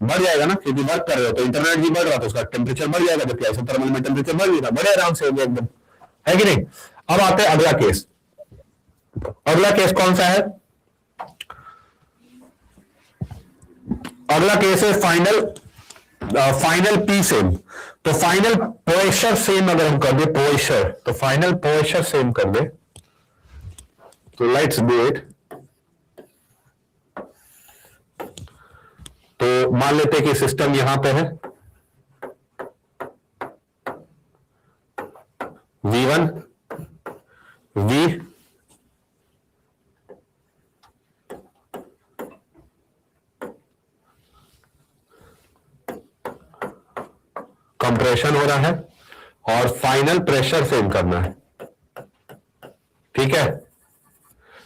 बढ़ जाएगा ना, क्योंकि वर्क कर रहे हो तो इंटरनेट भी बढ़ रहा तो उसका टेम्परेचर बढ़ जाएगा, जबकि आइसोथर्मल में टेम्परेचर बढ़ गया, बड़े आराम से हो गया एकदम, है कि नहीं। अब आते हैं अगला केस। अगला केस कौन सा है? अगला केस है फाइनल, फाइनल पी सेम। तो फाइनल प्रेशर सेम अगर हम कर दे प्रेशर, तो फाइनल प्रेशर सेम कर दे, तो लेट्स डू इट। तो मान लेते हैं कि सिस्टम यहां पे है, V1 V कंप्रेशन हो रहा है और फाइनल प्रेशर सेम करना है, ठीक है।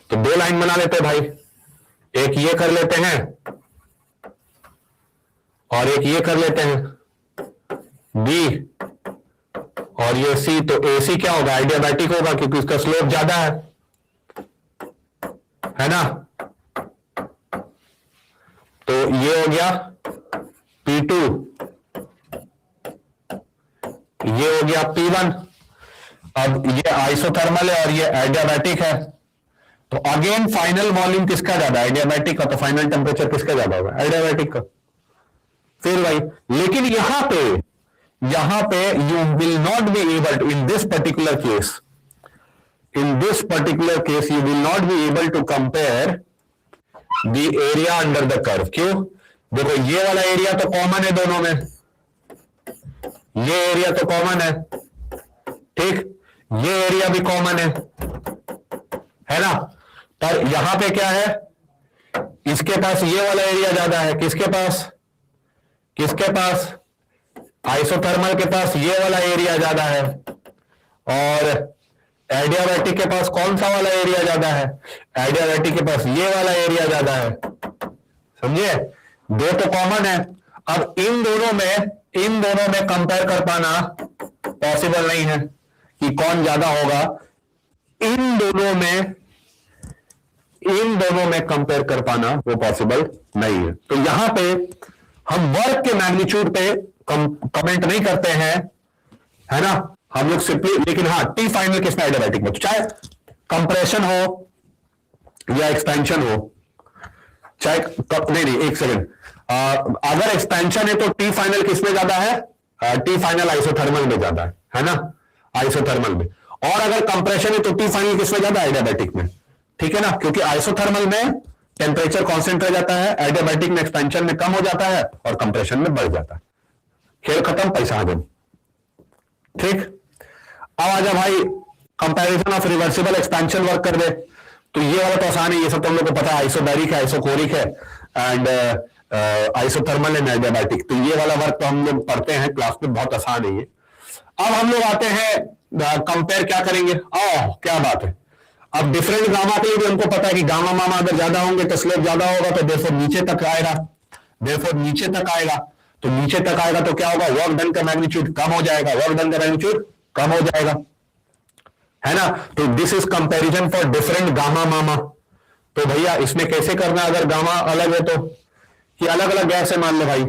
तो दो लाइन बना लेते हैं भाई, एक ये कर लेते हैं और एक ये कर लेते हैं B, और ये C। तो AC क्या होगा? एडियाबैटिक होगा, क्योंकि उसका स्लोप ज्यादा है ना। तो ये हो गया P2, ये हो गया P1। अब ये आइसोथर्मल है और ये एडियाबैटिक है, तो अगेन फाइनल वॉल्यूम किसका ज्यादा? एडियाबैटिक का। तो फाइनल टेम्परेचर किसका ज्यादा होगा? एडियाबैटिक का। फिर भाई, लेकिन यहां पे you will not be able in this particular case, in this particular case you will not be able to compare the area under the curve. क्यों? देखो ये वाला एरिया तो कॉमन है दोनों में, ये एरिया तो कॉमन है, ठीक, ये एरिया भी कॉमन है ना। पर यहां पे क्या है, इसके पास ये वाला एरिया ज्यादा है, किसके पास? किसके पास? आइसोथर्मल के पास ये वाला एरिया ज्यादा है, और एडियाबैटिक के पास कौन सा वाला एरिया ज्यादा है? एडियाबैटिक के पास ये वाला एरिया ज्यादा है, समझिए। दो तो कॉमन है। अब इन दोनों में कंपेयर कर पाना पॉसिबल नहीं है कि कौन ज्यादा होगा। इन दोनों में कंपेयर कर पाना वो पॉसिबल नहीं है। तो यहां पे हम वर्क के मैग्नीट्यूड पे कमेंट नहीं करते हैं, है ना, हम लोग सिंपली। लेकिन हाँ, टी फाइनल किसमें? एडियाबैटिक में। तो चाहे कंप्रेशन हो या एक्सपेंशन हो, चाहे नहीं एक सेकेंड, अगर एक्सपेंशन है तो टी फाइनल किसमें ज्यादा है? टी फाइनल आइसोथर्मल में ज्यादा है ना, आइसोथर्मल में। और अगर कंप्रेशन है तो टी फाइनल किसमें ज्यादा? एडियाबैटिक में, ठीक है ना, क्योंकि आइसोथर्मल में टेम्परेचर कांस्टेंट रह जाता है, एडियाबैटिक में एक्सपेंशन में कम हो जाता है और कंप्रेशन में बढ़ जाता है। खेल खत्म, पैसा आगे, ठीक। अब आजा भाई, comparison of reversible expansion work कर दे। तो ये वाला तो आसान है, ये सब तो हम लोग को पता है, आइसोबैरिक है, आइसोकोरिक है, एंड आइसोथर्मल एंड एडियाबैटिक। तो ये वाला वर्क तो हम लोग पढ़ते हैं क्लास में, बहुत आसान है ये। अब हम लोग आते हैं कंपेयर क्या करेंगे। क्या बात है। अब डिफरेंट गामा के लिए भी हमको पता है कि गामा मामा अगर ज्यादा होंगे तो स्लोप ज्यादा होगा, तो देयरफॉर नीचे तक आएगा, देयरफॉर नीचे तक आएगा। तो नीचे तक आएगा तो क्या होगा? वर्क डन का मैग्नीट्यूड कम हो जाएगा, वर्क डन का मैग्नीट्यूड कम हो जाएगा, है ना। तो this is comparison for different gamma मामा। तो भैया इसमें कैसे करना है? अगर गामा अलग है तो, कि अलग अलग गैस है, मान लो भाई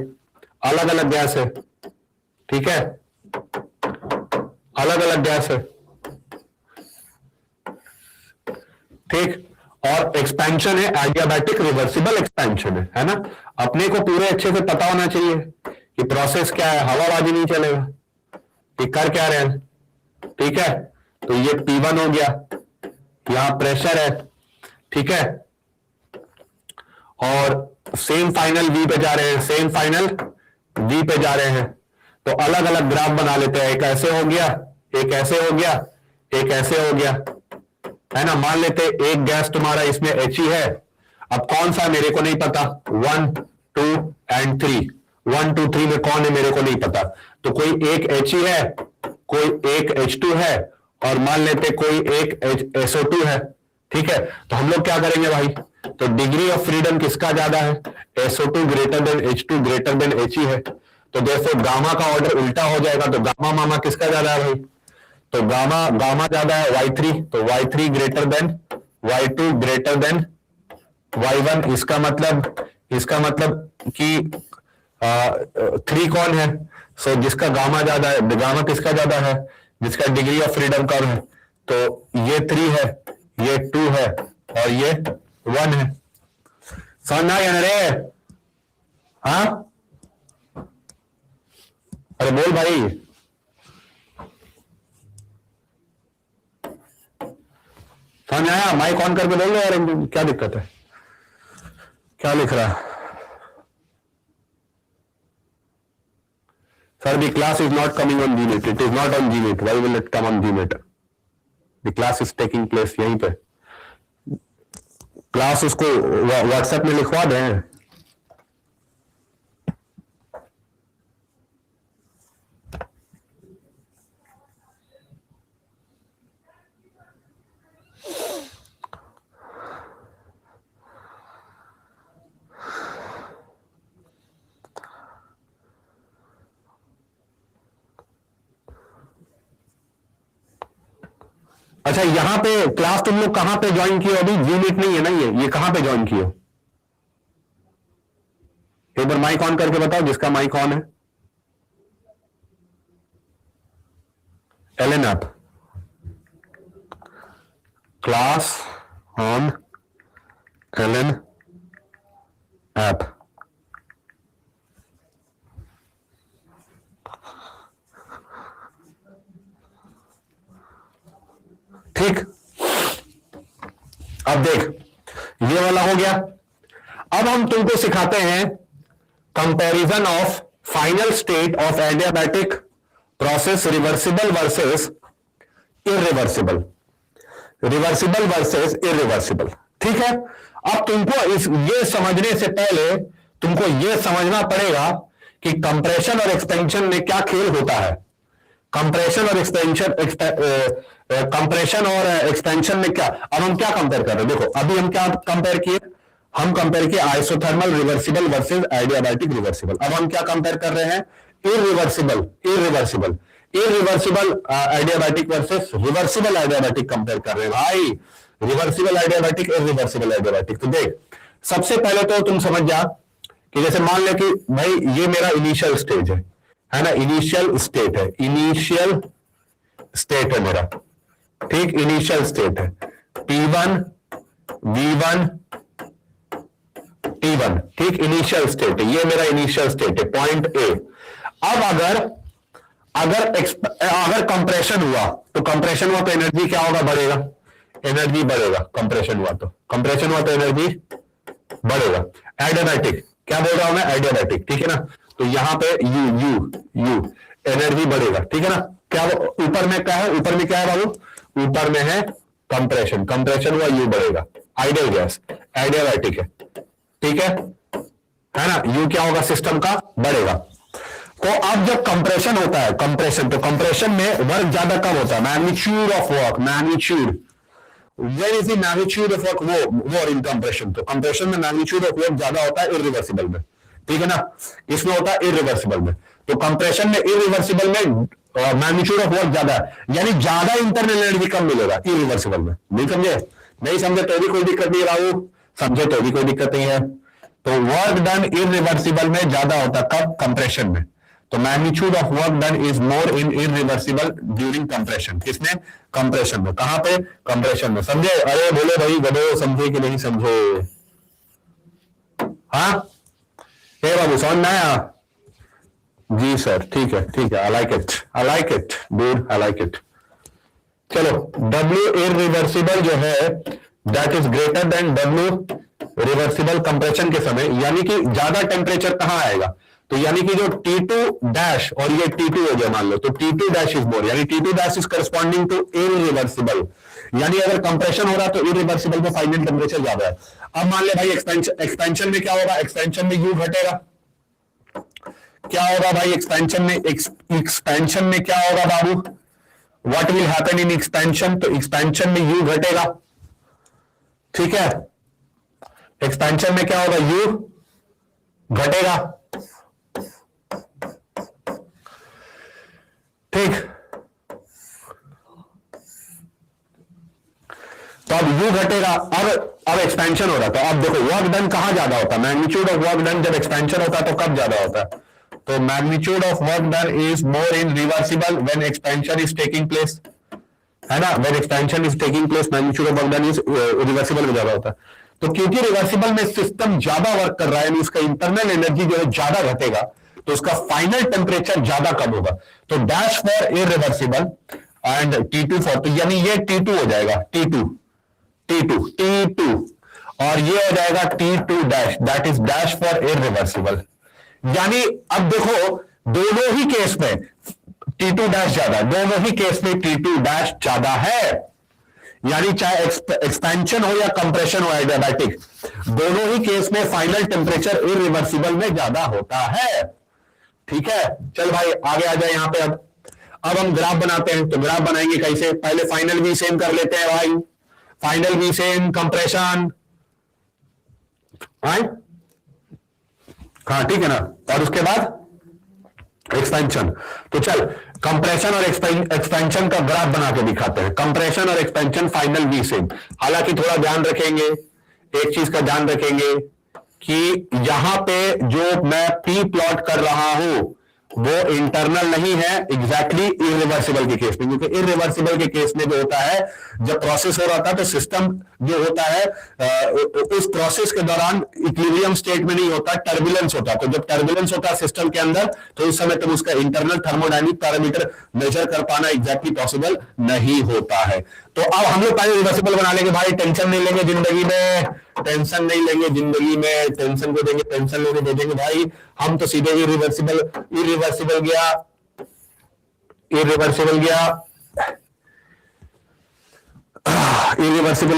अलग अलग गैस है, ठीक है, अलग अलग गैस है, ठीक, और एक्सपेंशन है एडियाबैटिक रिवर्सिबल एक्सपेंशन है ना। अपने को पूरे अच्छे से पता होना चाहिए कि प्रोसेस क्या है, हवाबाजी नहीं चलेगा कि कर क्या रहे हैं, ठीक है। तो ये P1 हो गया, यहां प्रेशर है, ठीक है, और सेम फाइनल V पे जा रहे हैं, सेम फाइनल V पे जा रहे हैं। तो अलग अलग ग्राफ बना लेते हैं, एक ऐसे हो गया, एक ऐसे हो गया, एक ऐसे हो गया, है ना। मान लेते एक गैस तुम्हारा इसमें He है, अब कौन सा मेरे को नहीं पता, 1 2 एंड 3, 1 2 3 में कौन है मेरे को नहीं पता। तो कोई एक He है, कोई एक H2 है, और मान लेते कोई एक SO2 है, ठीक है। तो हम लोग क्या करेंगे भाई, तो डिग्री ऑफ फ्रीडम किसका ज्यादा है? SO2 greater than H2 greater than He है। तो देयरफॉर गामा का ऑर्डर उल्टा हो जाएगा, तो गामा मामा किसका ज्यादा है भाई? तो गामा ज्यादा है Y3, तो Y3 greater than Y2 greater than Y1। इसका मतलब कि 3 कौन है? सो जिसका गामा ज्यादा है, गामा किसका ज्यादा है? जिसका डिग्री ऑफ फ्रीडम कम है। तो ये 3 है, ये 2 है और ये 1 है। समझ ना आया रे? हाँ, अरे बोल भाई। समझ आया? माइक ऑन करके बोल लो यार, क्या दिक्कत है? क्या लिख रहा है? Sir, the class is not coming on Gmeet. It is not on Gmeet. Why will it come on Gmeet? The class is taking place यहीं पे। क्लास उसको व्हाट्सएप में लिखवा दें। अच्छा, यहां पे क्लास तुम लोग कहां पे ज्वाइन किए? अभी Gmeet नहीं है ना, ये कहां पे ज्वाइन किए? एक बार माइक ऑन करके बताओ जिसका माइक ऑन है। Allen app, class on Allen app. ठीक, अब देख, ये वाला हो गया। अब हम तुमको सिखाते हैं comparison of final state of adiabatic process, reversible versus irreversible, reversible versus irreversible. ठीक है, अब तुमको ये समझने से पहले तुमको ये समझना पड़ेगा कि कंप्रेशन और एक्सपेंशन में क्या खेल होता है। कंप्रेशन और एक्सपेंशन, कंप्रेशन और एक्सपेंशन में क्या, अब हम क्या कंपेयर कर रहे हैं? देखो, अभी हम क्या कंपेयर किए? हम कंपेयर किए isothermal reversible versus adiabatic reversible. अब हम क्या कंपेयर कर रहे हैं? Irreversible, irreversible, irreversible adiabatic versus reversible adiabatic compare कर रहे हैं भाई। Reversible adiabatic, irreversible adiabatic. तो देख, सबसे पहले तो तुम समझ जा कि जैसे मान ले कि भाई ये मेरा इनिशियल स्टेज है ना, इनिशियल स्टेट है, इनिशियल स्टेट है मेरा। ठीक, इनिशियल स्टेट है P1, V1, T1। ठीक, इनिशियल स्टेट है, ये मेरा इनिशियल स्टेट है, पॉइंट ए। अब अगर कंप्रेशन हुआ तो कंप्रेशन हुआ तो एनर्जी क्या होगा? बढ़ेगा, एनर्जी बढ़ेगा। कंप्रेशन हुआ तो एनर्जी बढ़ेगा। एडियाबैटिक, क्या बोल रहा हूं मैं? एडियाबैटिक, ठीक है ना। तो यहां पे यू एनर्जी बढ़ेगा, ठीक है ना। क्या ऊपर में क्या है? ऊपर में क्या है बाबू? ऊपर में है कंप्रेशन, कंप्रेशन हुआ यू बढ़ेगा। आइडियल गैस, एडियाबैटिक है, ठीक है ना। यू क्या होगा? सिस्टम का बढ़ेगा। तो अब जब कंप्रेशन होता है, कंप्रेशन, तो कंप्रेशन में वर्क ज्यादा कम होता है, magnitude of work, magnitude. Where is the magnitude of work more in compression? तो कंप्रेशन में मैग्नीट्यूड ऑफ वर्क ज्यादा होता है इरिवर्सिबल में, ठीक है ना। इसमें होता है इरिवर्सिबल में। तो कंप्रेशन में, इरिवर्सिबल में मैग्नीट्यूड ऑफ वर्क ज्यादा है, यानी ज्यादा इंटरनल एनर्जी कम मिलेगा इरिवर्सिबल में। नहीं समझे? नहीं समझे तो भी कोई दिक्कत नहीं, राहु समझे तो भी कोई दिक्कत नहीं है। तो वर्क डन इरिवर्सिबल में ज्यादा होता है, कब? कंप्रेशन में। तो magnitude of work done is more in irreversible during compression. किसमें? कंप्रेशन में। कहां पे? कंप्रेशन में। समझे? अरे बोले भाई गधे, समझे कि नहीं समझे? हाँ, हे बाबू समझ में आया? जी सर, ठीक है, ठीक है। आई like it, I like it dude, I like it. चलो, W इरिवर्सिबल जो है that is greater than W reversible compression के समय, यानी कि ज्यादा टेम्परेचर कहां आएगा? तो यानी कि जो T2 डैश और ये T2 हो गया मान लो, तो T2 डैश इज मोर, यानी T2 dash is corresponding to irreversible. यानी अगर कंप्रेशन हो रहा है तो इरिवर्सिबल में फाइनल टेम्परेचर ज्यादा है। अब मान ले भाई एक्सपेंशन में क्या होगा? एक्सपेंशन में यू घटेगा। क्या होगा भाई एक्सपेंशन में? एक्सपेंशन में क्या होगा बाबू? What will happen in expansion? तो एक्सपेंशन में यू घटेगा, ठीक है। एक्सपेंशन में क्या होगा? यू घटेगा, ठीक। तो अब यू घटेगा, अब एक्सपेंशन हो रहा था। अब देखो वर्क डन कहां ज्यादा होता है, मैग्नीट्यूड ऑफ वर्क डन जब एक्सपेंशन होता है तो कब ज्यादा होता है, तो magnitude of work done is more in reversible when expansion is taking place, है ना, when expansion is taking place magnitude of work done is reversible में ज्यादा होता है। तो क्योंकि रिवर्सिबल में सिस्टम ज्यादा वर्क कर रहा है, यानी उसका इंटरनल एनर्जी जो है ज्यादा घटेगा, तो उसका फाइनल टेम्परेचर ज्यादा कम होगा। तो dash for irreversible and T2 for, तो यानी ये T2 हो जाएगा, T2 और ये हो जाएगा T2 dash, that is dash for irreversible. यानी अब देखो दोनों ही केस में T2 डैश ज्यादा, दोनों ही केस में T2 डैश ज्यादा है, यानी चाहे एक्सपेंशन हो या कंप्रेशन हो एडियाबैटिक, दोनों ही केस में फाइनल टेम्परेचर इरिवर्सिबल में ज्यादा होता है। ठीक है, चल भाई आगे आ जाए यहां पे। अब हम ग्राफ बनाते हैं, तो ग्राफ बनाएंगे कैसे, पहले फाइनल वी सेम कर लेते हैं भाई, फाइनल वी सेम कंप्रेशन, हाँ ठीक है ना, और उसके बाद एक्सपेंशन। तो चल कंप्रेशन और एक्सपेंशन का ग्राफ बना के दिखाते हैं, कंप्रेशन और एक्सपेंशन फाइनल वी सेम। हालांकि थोड़ा ध्यान रखेंगे, एक चीज का ध्यान रखेंगे कि यहां पे जो मैं P प्लॉट कर रहा हूं वो इंटरनल नहीं है एग्जैक्टली इरिवर्सिबल के केस में, क्योंकि इरिवर्सिबल के केस में जो होता है जब प्रोसेस हो रहा था तो सिस्टम जो होता है उस प्रोसेस के दौरान इक्विलिब्रियम स्टेट में नहीं होता, टर्बुलेंस होता। तो जब टर्बुलेंस होता है सिस्टम के अंदर तो उस समय तक उसका इंटरनल थर्मोडायनेमिक पैरामीटर मेजर कर पाना एग्जैक्टली पॉसिबल नहीं होता है। तो अब हम लोग पहले रिवर्सिबल बना लेंगे भाई, टेंशन नहीं लेंगे जिंदगी में, टेंशन नहीं लेंगे जिंदगी में, टेंशन को देंगे टेंशन लेने दे देंगे भाई, हम तो सीधे इरिवर्सिबल गया, इरिवर्सिबल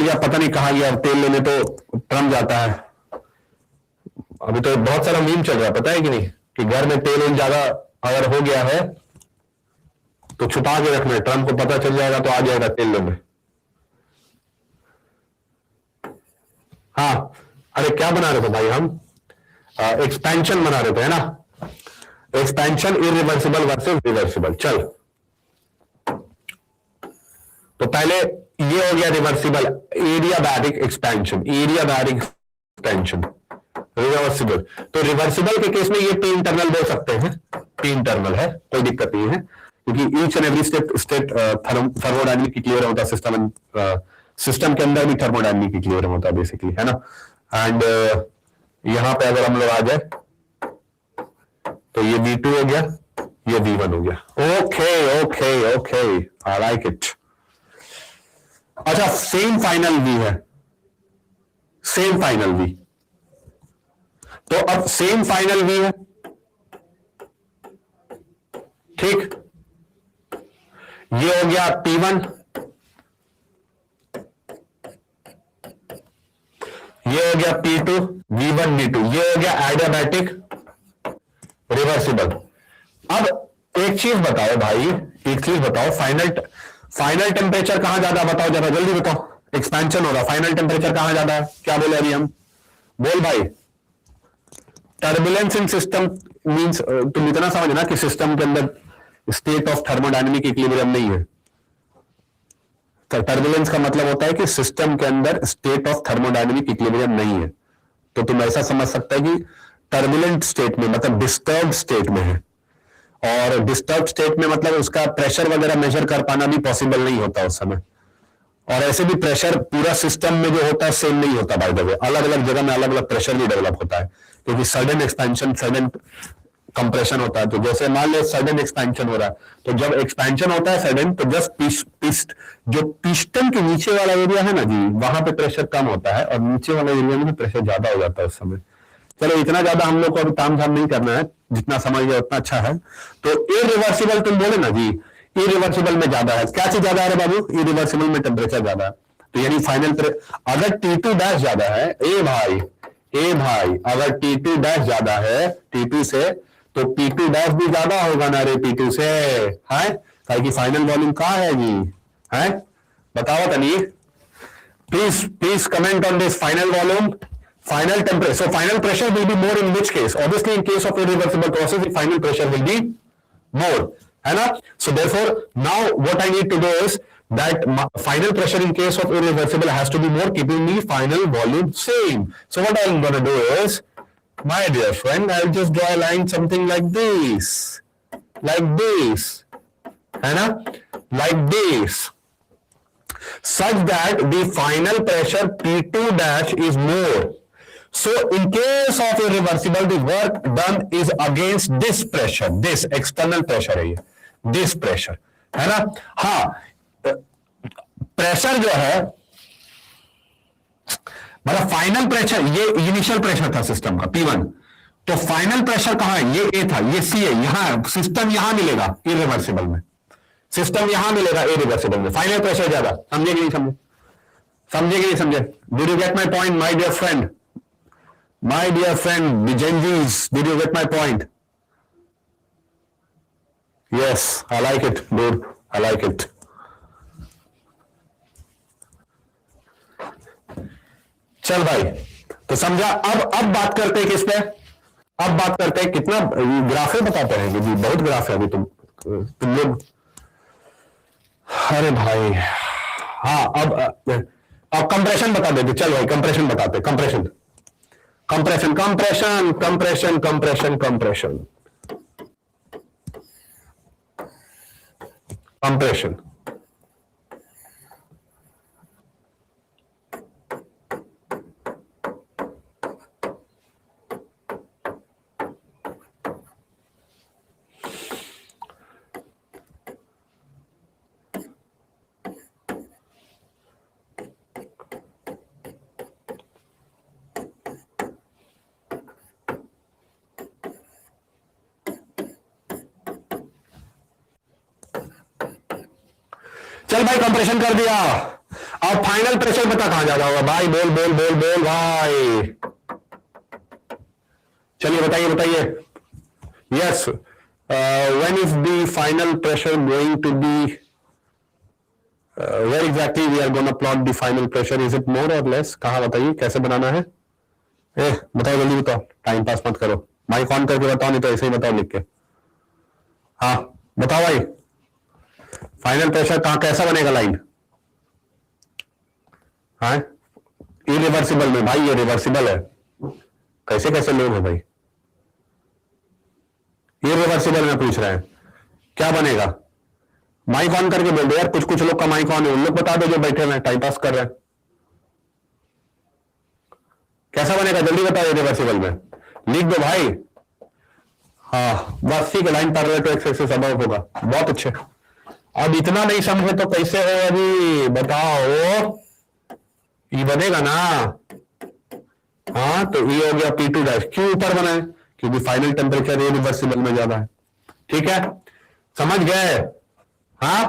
गया, पता नहीं कहां गया, तेल लेने तो ट्रम जाता है। अभी तो बहुत सारा मीम चल रहा है, पता है कि नहीं, कि घर में तेल ज्यादा अगर हो गया है तो छुपा के रखना है, ट्रम्प को पता चल जाएगा तो आ जाएगा तेल लेने। हाँ, अरे क्या बना रहे थे भाई हम, एक्सपेंशन बना रहे थे, है ना, एक्सपेंशन इरिवर्सिबल वर्सेस रिवर्सिबल। चल तो पहले ये हो गया reversible, adiabatic expansion, adiabatic expansion reversible. तो रिवर्सिबल के केस में ये P इंटरनल दे सकते हैं, P इंटरनल है, कोई दिक्कत नहीं है, क्योंकि each and every state thermodynamic clear होता है, सिस्टम के अंदर भी थर्मोडायनेमिक क्लियर होता है बेसिकली, है ना। एंड यहां पे अगर हम लोग आ जाए तो ये V2 हो गया, ये V1 हो गया। Okay I like it. अच्छा, सेम फाइनल V है, सेम फाइनल V, तो अब सेम फाइनल V है, ठीक, ये हो गया P1, ये हो गया P2, V1 V2, ये हो गया एडियाबैटिक रिवर्सिबल। अब एक चीज बताओ भाई, एक चीज बताओ, फाइनल टेम्परेचर कहां ज्यादा, बताओ जरा जल्दी बताओ, एक्सपेंशन हो रहा, फाइनल टेम्परेचर कहां ज्यादा है, क्या बोले अभी हम, बोल भाई। टर्बुलेंस इन सिस्टम मींस तुम इतना समझना कि सिस्टम के अंदर स्टेट ऑफ थर्मोडायनेमिक इक्विलिब्रियम नहीं है। टर्बुलेंस का मतलब होता है कि सिस्टम के अंदर स्टेट ऑफ थर्मोडायनेमिक इक्विलिब्रियम नहीं है। तो तुम ऐसा समझ सकता है कि टर्बुलेंट स्टेट में मतलब डिस्टर्ब स्टेट में है, और डिस्टर्ब स्टेट में मतलब उसका प्रेशर वगैरह मेजर कर पाना भी पॉसिबल नहीं होता उस समय। और ऐसे भी प्रेशर पूरा सिस्टम में जो होता है सेम नहीं होता, बाय द वे अलग अलग जगह में अलग अलग प्रेशर भी डेवलप होता है, क्योंकि सडन एक्सपेंशन सडन कंप्रेशन होता है। तो जैसे मान लो सडन एक्सपेंशन हो रहा है, तो जब एक्सपेंशन होता है सडन, तो जस्ट जो पिस्टन के नीचे वाला एरिया है ना जी, वहां पे प्रेशर कम होता है और नीचे वाला एरिया में प्रेशर ज्यादा हो जाता है उस समय। चलो इतना ज्यादा हम लोग को अभी ताम झाम नहीं करना है, जितना समझ गया उतना अच्छा है। तो इरिवर्सिबल तुम बोले ना जी, इरिवर्सिबल में ज्यादा है, क्या चीज ज्यादा है बाबू, इरिवर्सिबल में टेम्परेचर ज्यादा है। तो यानी फाइनल अगर T2 डैश ज्यादा है, ए भाई अगर T2 डैश ज्यादा है T2 से, तो P2 डैश भी ज्यादा होगा ना रे P2 से, है कि फाइनल वॉल्यूम कहां है जी, है बताओ तनी, please comment on this, final volume, final temperature. So final pressure will be more in which case? Obviously in case of irreversible process, the final pressure will be more, है ना। So therefore now what I need to do is that final pressure in case of irreversible has to be more, keeping the final volume same. So what I'm going to do is, my dear friend, I'll just draw a line something like this, है ना, like this, such that the final pressure P2 dash is more. So in case of irreversible, the work done is against this pressure, this external pressure है ये, this pressure, है ना. हाँ, pressure जो है, मतलब फाइनल प्रेशर, ये initial pressure था सिस्टम का P1, तो फाइनल प्रेशर कहां है, ये A था, ये C है, यहां सिस्टम यहां मिलेगा इरिवर्सिबल में, सिस्टम यहां मिलेगा इरिवर्सिबल में, फाइनल प्रेशर ज्यादा. समझे कि नहीं समझे, समझे कि नहीं समझे? Did you get my point my dear friend, my dear friend Gen Zs, did you get my point? Yes, I like it good, I like it. चल भाई, तो समझा. अब बात करते हैं किस पे, अब बात करते हैं कितना ग्राफ है, बताते हैं कि बहुत ग्राफ है अभी तुम लोग. अरे भाई हाँ, अब कंप्रेशन बता देते. चल भाई कंप्रेशन बताते, compression compression compression compression compression compression compression. चल भाई कंप्रेशन कर दिया, अब फाइनल प्रेशर बता कहां जा रहा होगा भाई, बोल बोल बोल बोल भाई. चलिए बताइए बताइए. Yes, when is the final pressure going to be, where exactly we are gonna plot the final pressure, is it more और लेस, कहां बताइए कैसे बनाना है. बताओ जल्दी बताओ, टाइम पास मत करो, माइक ऑन करके बताओ, नहीं तो ऐसे ही बताओ लिख के. हाँ बताओ भाई, फाइनल प्रेशर कहां कैसा बनेगा लाइन? हाँ इरिवर्सिबल में भाई, ये रिवर्सिबल है, कैसे कैसे लोग हैं भाई, इरिवर्सिबल में पूछ रहे हैं क्या बनेगा. माइक ऑन करके बोल दो यार, कुछ कुछ लोग का माइक ऑन है, उन लोग बता दो जो बैठे हैं टाइम पास कर रहे हैं. कैसा बनेगा जल्दी बताओ, इरिवर्सिबल में लिख दो भाई. हाँ बस ठीक है, line parallel to x axis above होगा, बहुत अच्छे. अब इतना नहीं समझे तो कैसे हो अभी बताओ, ये बनेगा ना. हाँ तो ये हो गया P2 डैश, क्यों ऊपर बना है, क्योंकि फाइनल टेम्परेचर इरिवर्सिबल में ज्यादा है. ठीक है, समझ गए. हाँ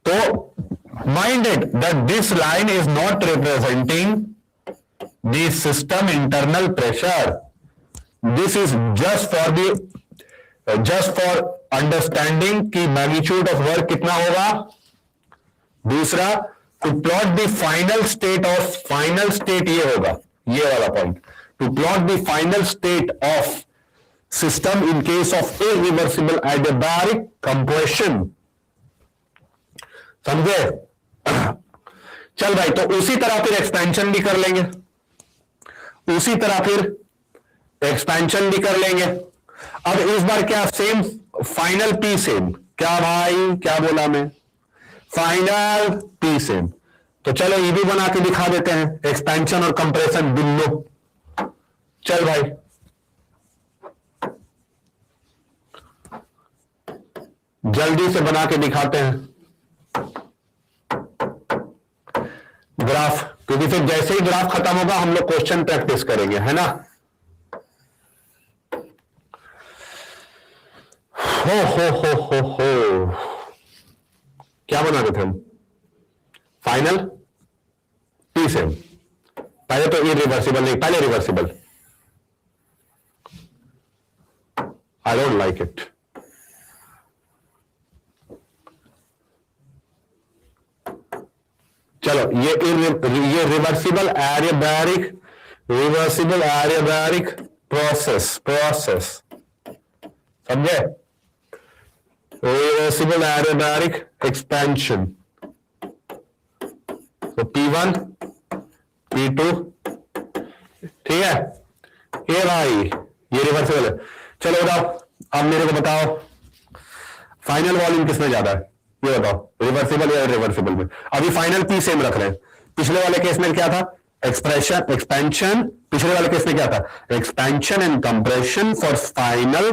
तो minded that this line is not representing the system internal pressure, this is just for understanding की मैग्नीट्यूड ऑफ वर्क कितना होगा. दूसरा, to plot the final state of, final state ये होगा, ये वाला point, to plot the final state of system in case of irreversible adiabatic compression. समझे? चल भाई, तो उसी तरह फिर एक्सपेंशन भी कर लेंगे, उसी तरह फिर एक्सपेंशन भी कर लेंगे. अब इस बार क्या, सेम फाइनल पी सेम, क्या भाई क्या बोला मैं, फाइनल पी सेम. तो चलो ये भी बना के दिखा देते हैं, एक्सपेंशन और कंप्रेशन दोनों. चल भाई जल्दी से बना के दिखाते हैं ग्राफ, क्योंकि फिर जैसे ही ग्राफ खत्म होगा हम लोग क्वेश्चन प्रैक्टिस करेंगे, है ना. हो क्या बना रहे थे हम, फाइनल पी सेम. पहले तो इरिवर्सिबल नहीं, पहले reversible. I don't like it. चलो ये रिवर्सिबल एरियाबैरिक प्रोसेस समझे, रिवर्सिबल एडियाबैरिक एक्सपेंशन. तो P1 P2, ठीक है। ये भाई ये रिवर्सिबल है। चलो बताओ, अब मेरे को बताओ फाइनल वॉल्यूम किसमें ज्यादा है, ये बताओ, रिवर्सिबल या इरिवर्सिबल में। अभी फाइनल पी सेम रख रहे हैं। पिछले वाले केस में क्या था, एक्सपेंशन। पिछले वाले केस में क्या था, expansion and compression for final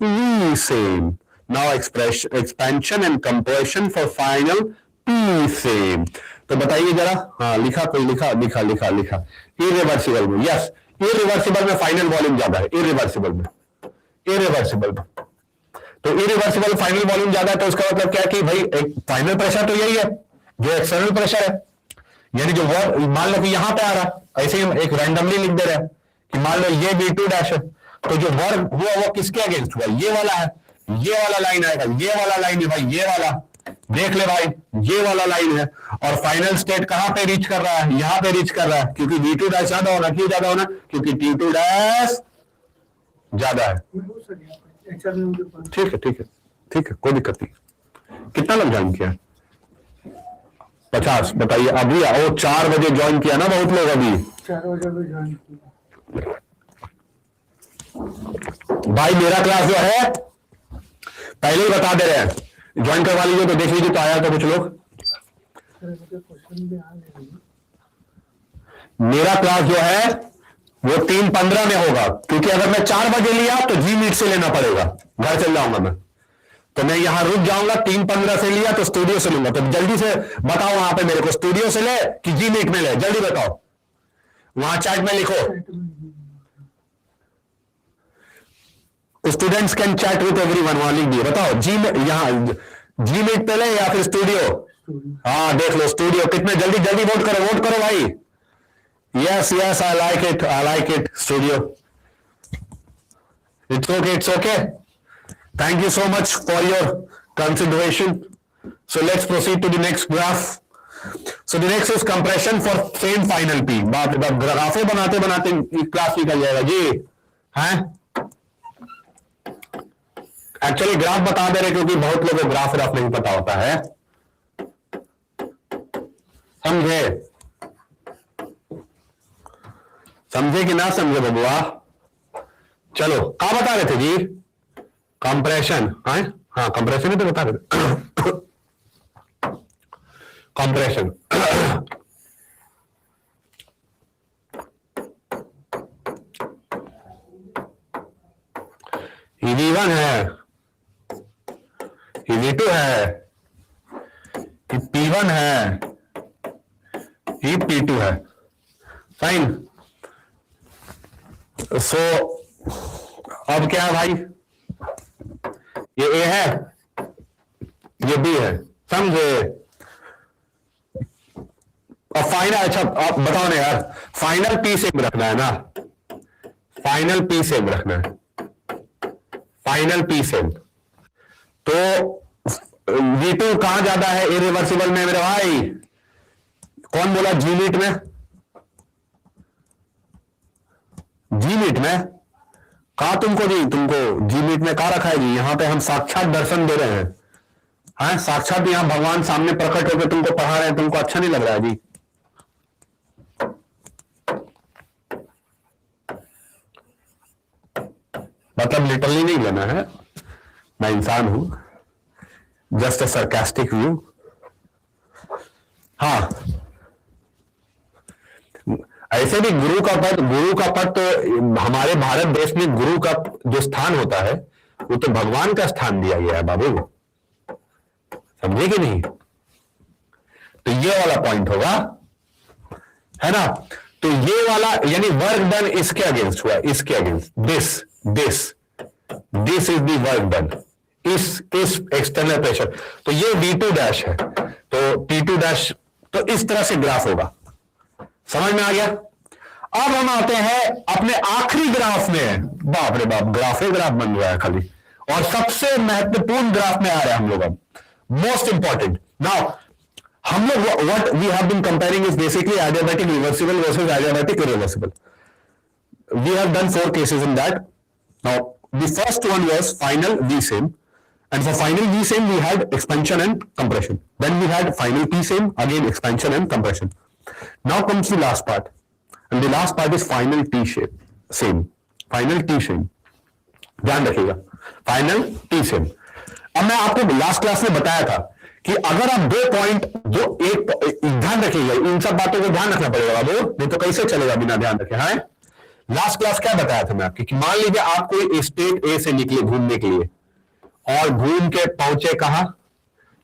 V same. Now expansion and compression for final P same. तो बताइए जरा, हाँ लिखा, कोई लिखा, लिखा लिखा लिखा। इरिवर्सिबल में, यस, इरिवर्सिबल में फाइनल वॉल्यूम ज्यादा है, इरिवर्सिबल में, इरिवर्सिबल में। तो इरिवर्सिबल फाइनल वॉल्यूम ज्यादा है, तो उसका मतलब क्या कि भाई एक फाइनल प्रेशर तो यही है जो एक्सटर्नल प्रेशर है, यानी जो वर्क, मान लो कि यहां पे आ रहा, ऐसे ही एक रैंडमली लिख दे रहे हैं कि मान लो ये V2 डैश है, तो जो वर्क हुआ वो किसके अगेंस्ट हुआ, ये वाला है, ये वाला लाइन आएगा, ये वाला लाइन है भाई, ये वाला देख ले भाई, ये वाला लाइन है। और फाइनल स्टेट कहां पे रीच कर रहा है, यहां पे रीच कर रहा है, क्योंकि V2 डैश ज्यादा होना, क्यों ज्यादा होना, क्योंकि T2 डैश ज्यादा है। ठीक है ठीक है ठीक है, कोई दिक्कत नहीं। कितना लोग ज्वाइन किया, 50। बताइए अभी आओ, 4 बजे ज्वाइन किया ना बहुत लोग, अभी 4 बजे भी ज्वाइन किया भाई। मेरा क्लास जो है पहले ही बता दे रहे हैं, ज्वाइन करवा लीजिए, तो देख लीजिए, तो आया तो कुछ लोग। मेरा क्लास जो है वो 3:15 में होगा, क्योंकि अगर मैं 4 बजे लिया तो जी मीट से लेना पड़ेगा, घर चल जाऊंगा मैं, तो मैं यहां रुक जाऊंगा। 3:15 से लिया तो स्टूडियो से लूंगा, तो जल्दी से बताओ वहां पे मेरे को, स्टूडियो से ले कि जी मीट में ले, जल्दी बताओ, वहां चैट में लिखो। Students can chat with everyone, वहां लिख दिए, बताओ जी में, यहां जी मीट पे ले या फिर स्टूडियो। हाँ देख लो स्टूडियो, कितने जल्दी जल्दी वोट करो भाई। Yes, yes, I like it, studio. It's okay. Thank you so much for your consideration. So let's proceed to the next graph. So the next is compression for same final P. बाप रे बाप, ग्राफे बनाते बनाते class निकल जाएगा जी, हैं? Actually graph बता दे रहे क्योंकि बहुत लोगों को ग्राफ नहीं पता होता है, समझे कि ना समझे बबुआ। चलो क्या बता रहे थे जी, कंप्रेशन, हाँ कंप्रेशन ही तो बता रहे थे। कंप्रेशन V1 है, V2 है, P1 है, P2 है, फाइन। सो अब क्या है भाई, ये A है, ये B है, समझे। और फाइनल, अच्छा आप बताओ ना यार, फाइनल P सेम रखना है ना, फाइनल P सेम रखना है, फाइनल P सेम। तो V2 कहां ज्यादा है इरिवर्सिबल में मेरे भाई, कौन बोला जी मीट में, जी मीट में कहा तुमको जी, तुमको जी मीट में कहा रखा है जी, यहां पे हम साक्षात दर्शन दे रहे हैं, हाँ साक्षात यहां भगवान सामने प्रकट होकर तुमको पढ़ा रहे हैं, तुमको अच्छा नहीं लग रहा है जी। मतलब लिटरली नहीं लेना है, मैं इंसान हूं, जस्ट अ सरकास्टिक व्यू। हाँ ऐसे भी गुरु का पद तो हमारे भारत देश में गुरु का जो स्थान होता है वो तो भगवान का स्थान दिया गया है बाबू, समझे कि नहीं। तो ये वाला पॉइंट होगा, है ना। तो ये वाला यानी वर्क डन इसके अगेंस्ट हुआ, इसके against, this is the work done, इस एक्सटर्नल प्रेशर। तो ये V2 डैश है, तो T2 डैश, तो इस तरह से ग्राफ होगा, समझ में आ गया। अब हम आते हैं अपने आखिरी ग्राफ में, बाप रे बाप ग्राफ बन रहा है खाली, और सबसे महत्वपूर्ण ग्राफ में आ रहा है हम लोग अब, मोस्ट इंपॉर्टेंट। नाउ हम लोग what we have been comparing is basically adiabatic reversible versus adiabatic irreversible. We have done 4 cases in that. Now the first one was final V same And for final V same, we had expansion and compression. Then we had final P same, again expansion and compression. Now comes the last part. And the last part is final T shape, same. Final T same. ध्यान रखिएगा, final T same. अब मैं आपको last class में बताया था कि अगर आप दो पॉइंट, ध्यान रखिएगा, इन सब बातों को ध्यान रखना पड़ेगा बाबू, नहीं तो कैसे चलेगा बिना ध्यान रखे। हाँ, लास्ट क्लास क्या बताया था मैं आपकी, कि मान लीजिए आप कोई स्टेट ए से निकले घूमने के लिए और घूम के पहुंचे कहां,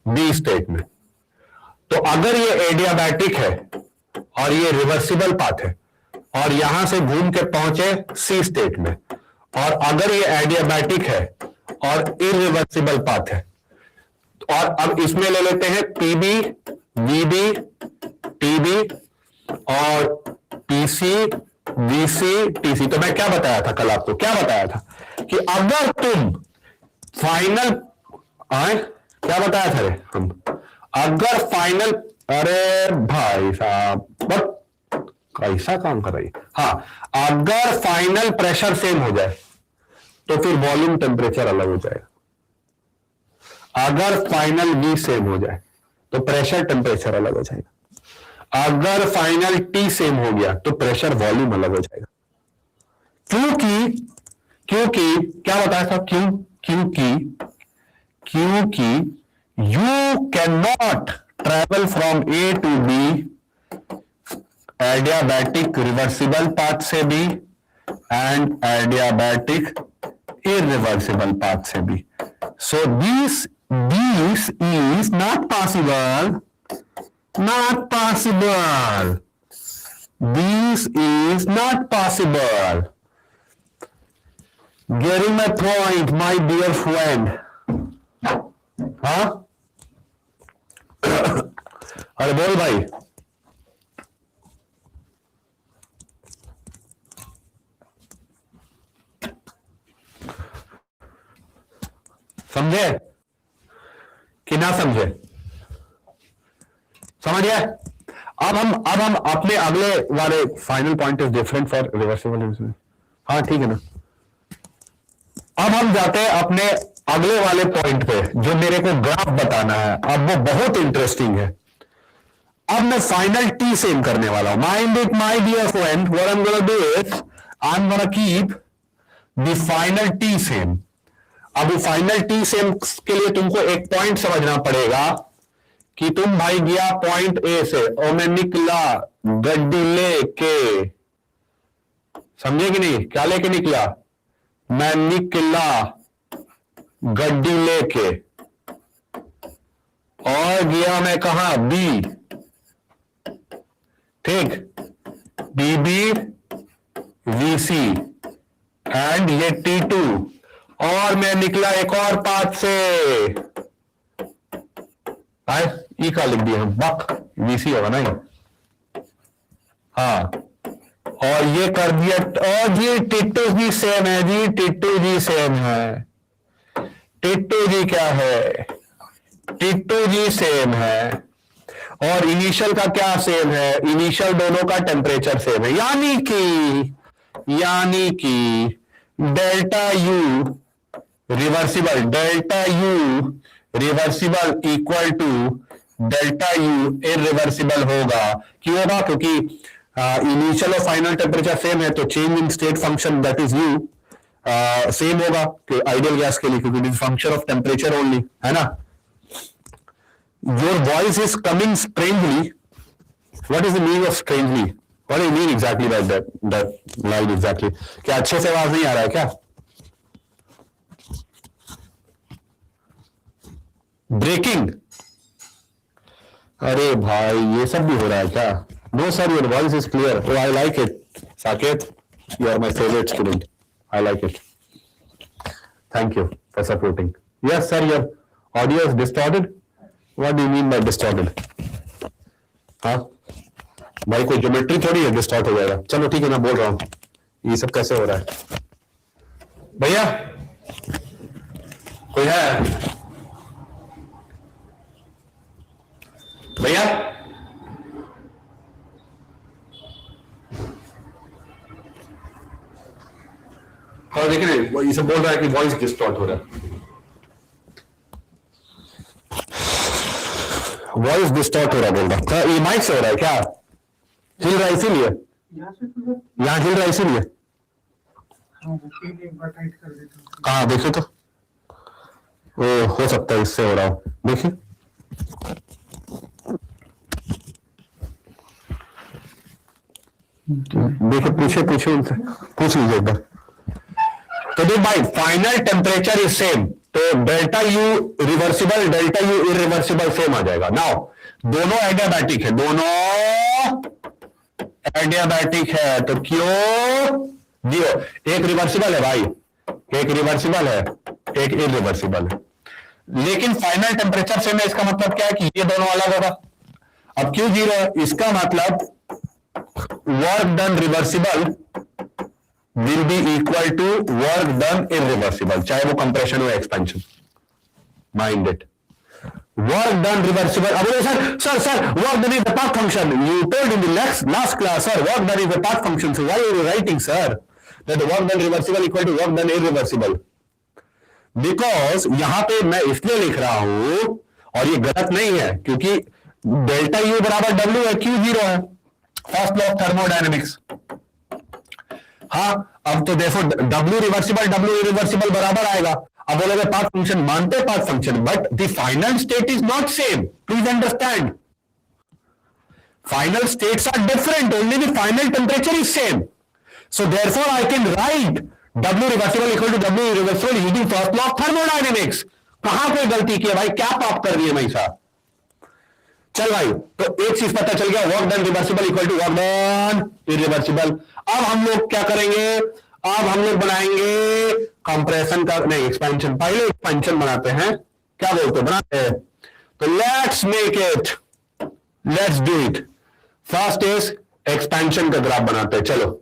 बी स्टेट में। तो अगर ये एडियाबैटिक है और ये रिवर्सिबल पाथ है और यहां से घूम के पहुंचे सी स्टेट में, और अगर ये एडियाबैटिक है और इरिवर्सिबल पाथ है, और अब इसमें ले लेते हैं पीबी, वीबी, टीबी और पीसी, वीसी, टीसी। तो मैं क्या बताया था कल आपको, क्या बताया था कि अगर तुम फाइनल क्या बताया था रे हम, अगर फाइनल, अरे भाई साहब बट कैसा काम कर रही है। हाँ, अगर फाइनल प्रेशर सेम हो जाए तो फिर वॉल्यूम टेम्परेचर अलग हो जाएगा। अगर फाइनल वी सेम हो जाए तो प्रेशर टेम्परेचर अलग हो जाएगा। अगर फाइनल टी सेम हो गया तो प्रेशर वॉल्यूम अलग हो जाएगा। क्योंकि क्या बताया था, क्योंकि you cannot travel from A to B adiabatic reversible path से भी and adiabatic irreversible path से भी. So this is not possible. This is not possible. Getting my point, my dear friend. हाँ, अरे बोल भाई, समझे कि ना समझे? समझ गए? अब हम अपने अगले वाले final point is different for reversible. हाँ ठीक है ना। अब हम जाते हैं अपने अगले वाले पॉइंट पे, जो मेरे को ग्राफ बताना है। अब वो बहुत इंटरेस्टिंग है। अब मैं फाइनल टी सेम करने वाला हूं। Mind it my dear friend, what I am gonna do is I am gonna keep the final T same. अब फाइनल टी सेम के लिए तुमको एक पॉइंट समझना पड़ेगा कि तुम भाई गया पॉइंट ए से और मैं निकला गड्डी लेके, समझे कि नहीं? क्या लेके निकला? मैं निकला गड्डी लेके और गया मैं कहा बी, ठीक, बीबी वीसी एंड ये T2, और मैं निकला एक और पाथ से, ई का लिख दिया हम, बक वीसी होगा ना ये, हाँ, और ये कर दिया। और जी T2 जी सेम है जी, T2 जी सेम है। T2 जी क्या है? T2 जी सेम है। और इनिशियल का क्या सेम है? इनिशियल दोनों का टेम्परेचर सेम है, यानी कि delta U reversible, delta U reversible equal to delta U irreversible होगा। क्यों होगा? क्योंकि इनिशियल और फाइनल टेम्परेचर सेम है, तो change in state function that is you same होगा कि आइडियल गैस के लिए, क्योंकि it is function of temperature only, है ना। Your voice is coming strangely. What is the meaning of strangely? What do you mean exactly by that line exactly? क्या अच्छे से आवाज नहीं आ रहा है क्या? ब्रेकिंग? अरे भाई ये सब भी हो रहा है क्या? No sir, your voice is clear. तो I like it Saket, you are my favourite student, I like it, thank you for supporting. Yes sir, your audio is distorted. What do you mean by distorted? हाँ भाई, कोई geometry थोड़ी है distort हो जाएगा। चलो ठीक है, मैं बोल रहा हूं ये सब कैसे हो रहा है। भैया कोई है? भैया हाँ, देख रहे ये सब बोल रहा है कि वॉइस डिस्टॉर्ट हो रहा है। वॉइस डिस्टॉर्ट हो रहा बोल रहा ये माइक से हो रहा है क्या? हिल रहा है इसीलिए? यहाँ से तो सर यहाँ हिल रहा है इसीलिए? हाँ वो पिन एक बार टाइट कर देता हूँ। कहाँ देखिए तो, वो हो सकता है इससे हो रहा हो, देखिए। देखिए पूछे उनसे, पूछ लीजिए एक बार। तो देख भाई, फाइनल टेम्परेचर इज सेम, तो delta U reversible delta U irreversible same आ जाएगा। नाउ दोनों एडियाबैटिक है, दोनों एडियाबैटिक है, तो क्यों दियो? एक रिवर्सिबल है भाई, एक रिवर्सिबल है, एक इरिवर्सिबल है, लेकिन फाइनल टेम्परेचर सेम है। इसका मतलब क्या है कि ये दोनों अलग होगा। अब क्यों जीरो है? इसका मतलब work done reversible will be equal to work done irreversible, चाहे वो कंप्रेशन हो expansion. Mind it, work done reversible. अब sir work done is the path function, you told in the last class sir work done is the path function, so why are you writing sir that work done reversible equal to work done irreversible? Because यहां पे मैं इसलिए लिख रहा हूं, और ये गलत नहीं है, क्योंकि डेल्टा यू बराबर डब्ल्यू है, क्यू जीरो है, फर्स्ट लॉ ऑफ थर्मोडायनेमिक्स। हाँ, अब तो देखो डब्ल्यू रिवर्सिबल डब्ल्यू इरिवर्सिबल बराबर आएगा। अब बोलोगे पाथ फंक्शन, मानते path function, but the final state is not same, please understand. Final states are different, only the final temperature is same, so therefore I can write W reversible equal to W irreversible using first law of thermodynamics. कहां कोई गलती की है भाई? क्या पाप कर रही है भाई साहब? चल भाई, तो एक चीज पता चल गया, work done reversible equal to work done irreversible. अब हम लोग क्या करेंगे? अब हम लोग बनाएंगे कंप्रेशन का, नहीं एक्सपेंशन। पहले एक्सपेंशन बनाते हैं, क्या बोलते हैं, बनाते हैं। तो let's make it, let's do it. First is expansion का ग्राफ बनाते हैं, चलो।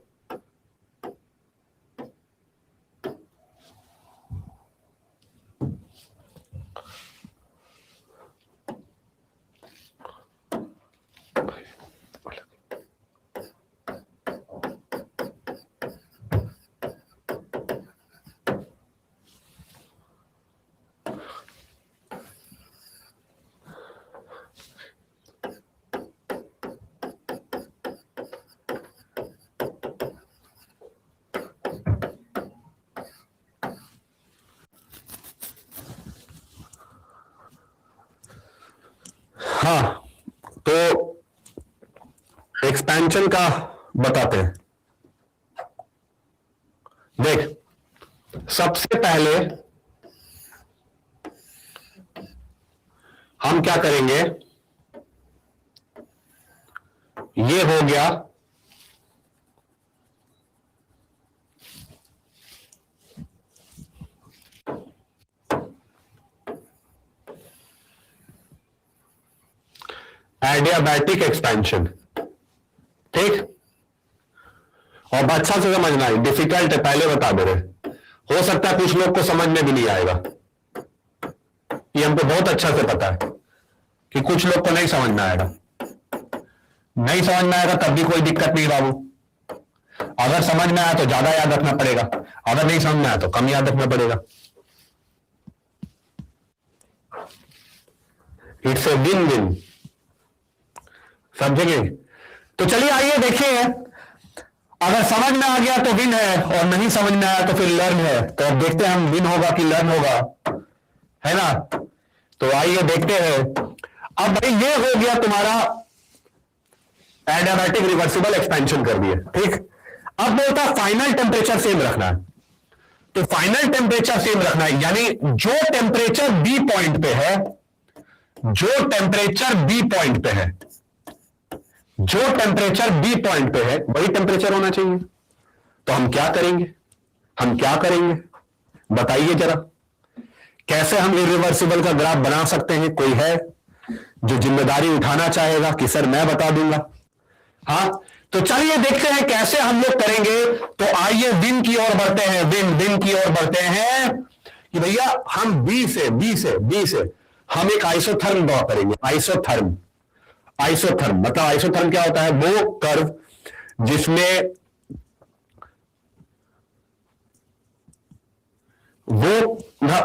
हाँ, तो एक्सपेंशन का बताते हैं। देख, सबसे पहले हम क्या करेंगे, ये हो गया एडियाबैटिक एक्सपेंशन, ठीक। और अच्छा से समझना है, डिफिकल्ट है, पहले बता दे रहे। हो सकता है कुछ लोग को समझ में भी नहीं आएगा, ये हमको बहुत अच्छा से पता है कि कुछ लोग को नहीं समझ में आएगा। नहीं समझ में आएगा तब भी कोई दिक्कत नहीं बाबू। अगर समझ में आया तो ज्यादा याद रखना पड़ेगा, अगर नहीं समझ में आया तो कम याद रखना पड़ेगा। इट्स ए विन विन, समझेंगे? तो चलिए आइए देखिए, अगर समझ में आ गया तो विन है, और नहीं समझ में आया तो फिर लर्न है। तो अब देखते हैं हम विन होगा कि लर्न होगा, है ना? तो आइए देखते हैं। अब भाई ये हो गया तुम्हारा एडियाबैटिक रिवर्सिबल एक्सपेंशन कर दिए, ठीक। अब बोलता है फाइनल टेम्परेचर सेम रखना है, तो फाइनल टेम्परेचर सेम रखना है, यानी जो टेम्परेचर बी पॉइंट पे है, जो टेम्परेचर बी पॉइंट पे है, जो टेम्परेचर बी पॉइंट पे है वही टेम्परेचर होना चाहिए। तो हम क्या करेंगे, हम क्या करेंगे बताइए जरा, कैसे हम इरिवर्सिबल का ग्राफ बना सकते हैं? कोई है जो जिम्मेदारी उठाना चाहेगा कि सर मैं बता दूंगा? हाँ, तो चलिए देखते हैं कैसे हम लोग करेंगे। तो आइए विन की ओर बढ़ते हैं, विन की ओर बढ़ते हैं कि भैया हम बी से हम एक आइसोथर्म ड्रॉ करेंगे। आइसोथर्म मतलब आइसोथर्म क्या होता है? वो कर्व जिसमें वो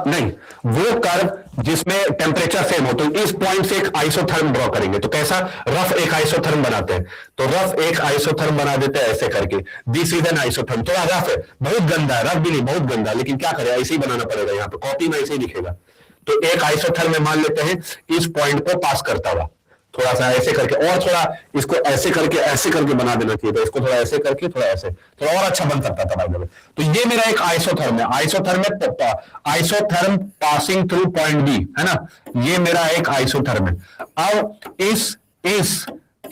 नहीं, वो कर्व जिसमें टेम्परेचर सेम हो, तो इस पॉइंट से एक आइसोथर्म ड्रॉ करेंगे। तो कैसा रफ एक आइसोथर्म बनाते हैं, तो रफ एक आइसोथर्म बना देते हैं ऐसे करके। This is an isotherm. थोड़ा रफ है, बहुत गंदा है, रफ भी नहीं बहुत गंदा, लेकिन क्या करें, ऐसे ही बनाना पड़ेगा। यहाँ पे कॉपी में ऐसे ही दिखेगा। तो एक आइसोथर्म में मान लेते हैं इस पॉइंट को पास करता हुआ, थोड़ा सा ऐसे करके, और थोड़ा इसको ऐसे करके बना देना चाहिए। तो इसको थोड़ा ऐसे करके, थोड़ा ऐसे, थोड़ा और अच्छा बन सकता था भाई। तो ये मेरा एक आइसोथर्म है, isotherm passing through point B, है ना, ये मेरा एक आइसोथर्म है। अब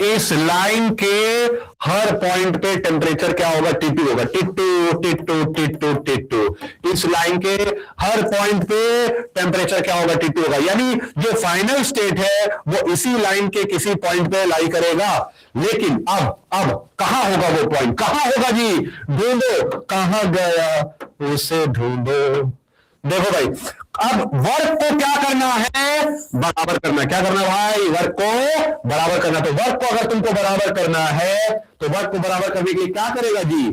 इस लाइन के हर पॉइंट पे टेम्परेचर क्या होगा, T2 होगा, T2। इस लाइन के हर पॉइंट पे टेम्परेचर क्या होगा, T2 होगा। यानी जो फाइनल स्टेट है वो इसी लाइन के किसी पॉइंट पे लाई करेगा। लेकिन अब कहां होगा वो पॉइंट, कहां होगा जी, ढूंढो, कहां गया उसे ढूंढो। देखो भाई, अब वर्क को क्या करना है, बराबर करना। क्या करना भाई, वर्क को बराबर करना। तो वर्क को अगर तुमको बराबर करना है, तो वर्क को बराबर करने के लिए क्या करेगा जी,